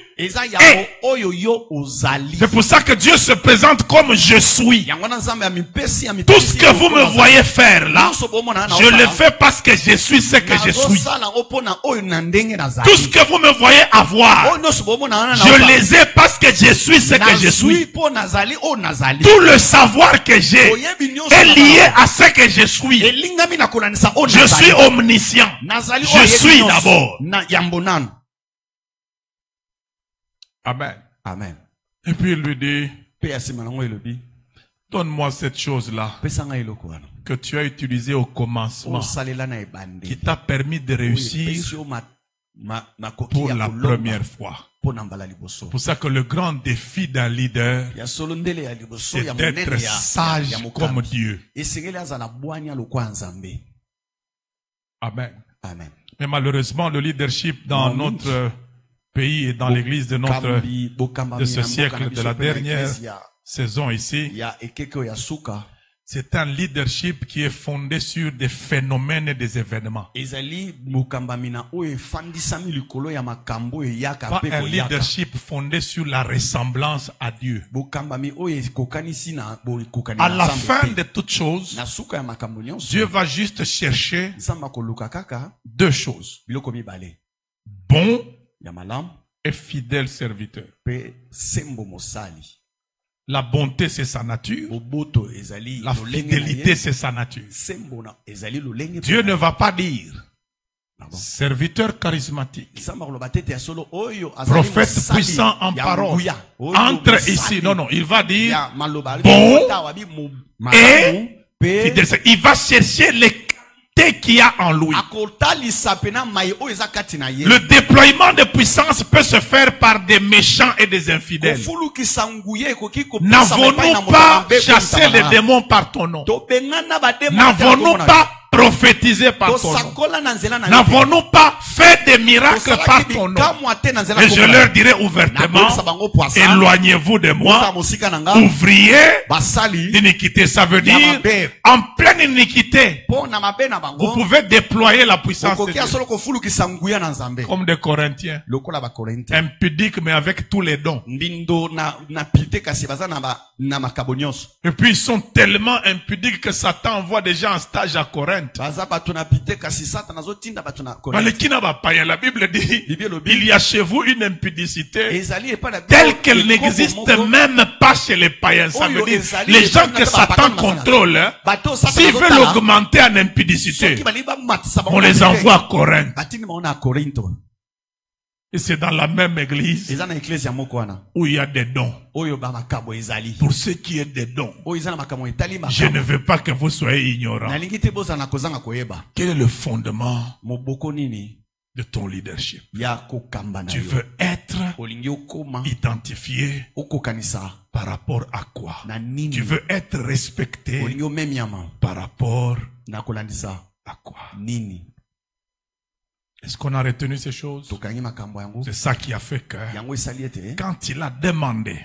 Speaker 1: C'est pour ça que Dieu se présente comme je suis. Tout ce que vous me voyez faire là, je le fais parce que je suis ce que je suis. Tout ce que vous me voyez avoir, je les ai parce que je suis ce que je suis. Tout le savoir que j'ai est lié à ce que je suis. Je suis omniscient. Je suis d'abord. Amen.
Speaker 2: Amen.
Speaker 1: Et puis il lui dit, donne-moi cette chose-là que tu as utilisée au commencement, qui t'a permis de réussir pour la première fois. C'est pour ça que le grand défi d'un leader, c'est d'être sage comme Dieu. Amen.
Speaker 2: Amen.
Speaker 1: Mais malheureusement, le leadership dans notre pays et dans l'église de ce siècle, de la dernière saison ici, c'est un leadership qui est fondé sur des phénomènes et des événements. Pas un leadership fondé sur la ressemblance à Dieu. À la fin de toutes choses, Dieu va juste chercher deux choses. Bon et fidèle serviteur. La bonté, c'est sa nature. La fidélité, c'est sa nature. Dieu ne va pas dire serviteur charismatique, prophète puissant en parole, entre ici. Non, non, il va dire bon et fidèle. Il va chercher les qu'il y a en lui. Le déploiement de puissance peut se faire par des méchants et des infidèles. N'avons-nous pas chassé les démons par ton nom? N'avons-nous pas prophétisé par ton nom? N'avons-nous pas fait des miracles par ton nom? Et je leur dirai ouvertement, éloignez-vous de moi, ouvriers d'iniquité. Ça veut dire, en pleine iniquité, vous pouvez déployer la puissance de Dieu. Comme des Corinthiens, impudiques mais avec tous les dons. Et puis ils sont tellement impudiques que Satan envoie des gens en stage à Corinthe. Corinthe. La Bible dit, il y a chez vous une impudicité telle qu'elle n'existe même pas chez les païens. Ça veut dire, les gens que Satan contrôle, s'ils veulent augmenter en impudicité, on les envoie à Corinthe. Et c'est dans la même église où il y a des dons. Pour ceux qui ont des dons, je ne veux pas que vous soyez ignorants. Quel est le fondement de ton leadership? Tu veux être identifié par rapport à quoi? Tu veux être respecté par rapport à quoi? Est-ce qu'on a retenu ces choses? C'est ça qui a fait que quand il a demandé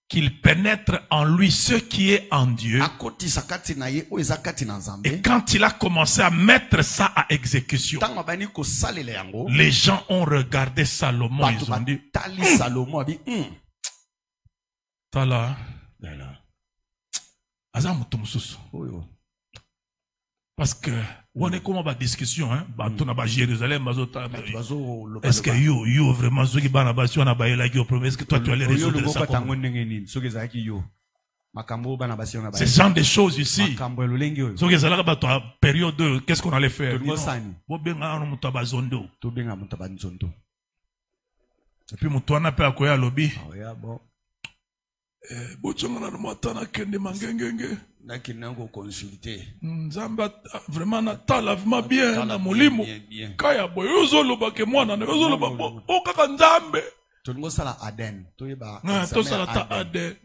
Speaker 1: qu'il pénètre en lui ce qui est en Dieu, et quand il a commencé à mettre ça à exécution, les gens ont regardé Salomon, ils ont dit, Tala, parce que on est comme en discussion, hein, Jérusalem, est-ce que yo vraiment ceux qui ban est-ce que toi tu allais résoudre ça? C'est ce genre de choses ici. Période, qu'est-ce qu'on allait faire? Et puis Moutoana peut accueillir à lobby. Nzamba vraiment na bien na molimo kaya boyozo loba ke mwana na yozo loba o kaka nzambe to sala aden to yeba to sala ta aden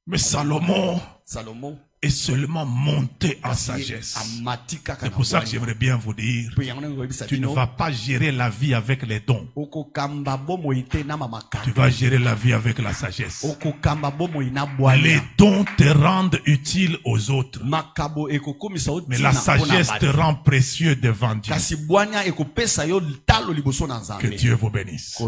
Speaker 1: mais Salomon est seulement monté en sagesse. C'est pour ça que j'aimerais bien vous dire, tu ne vas pas gérer la vie avec les dons. Tu vas gérer la vie avec la sagesse. Les dons te rendent utile aux autres. Mais la sagesse te rend précieux devant Dieu. Que Dieu vous bénisse.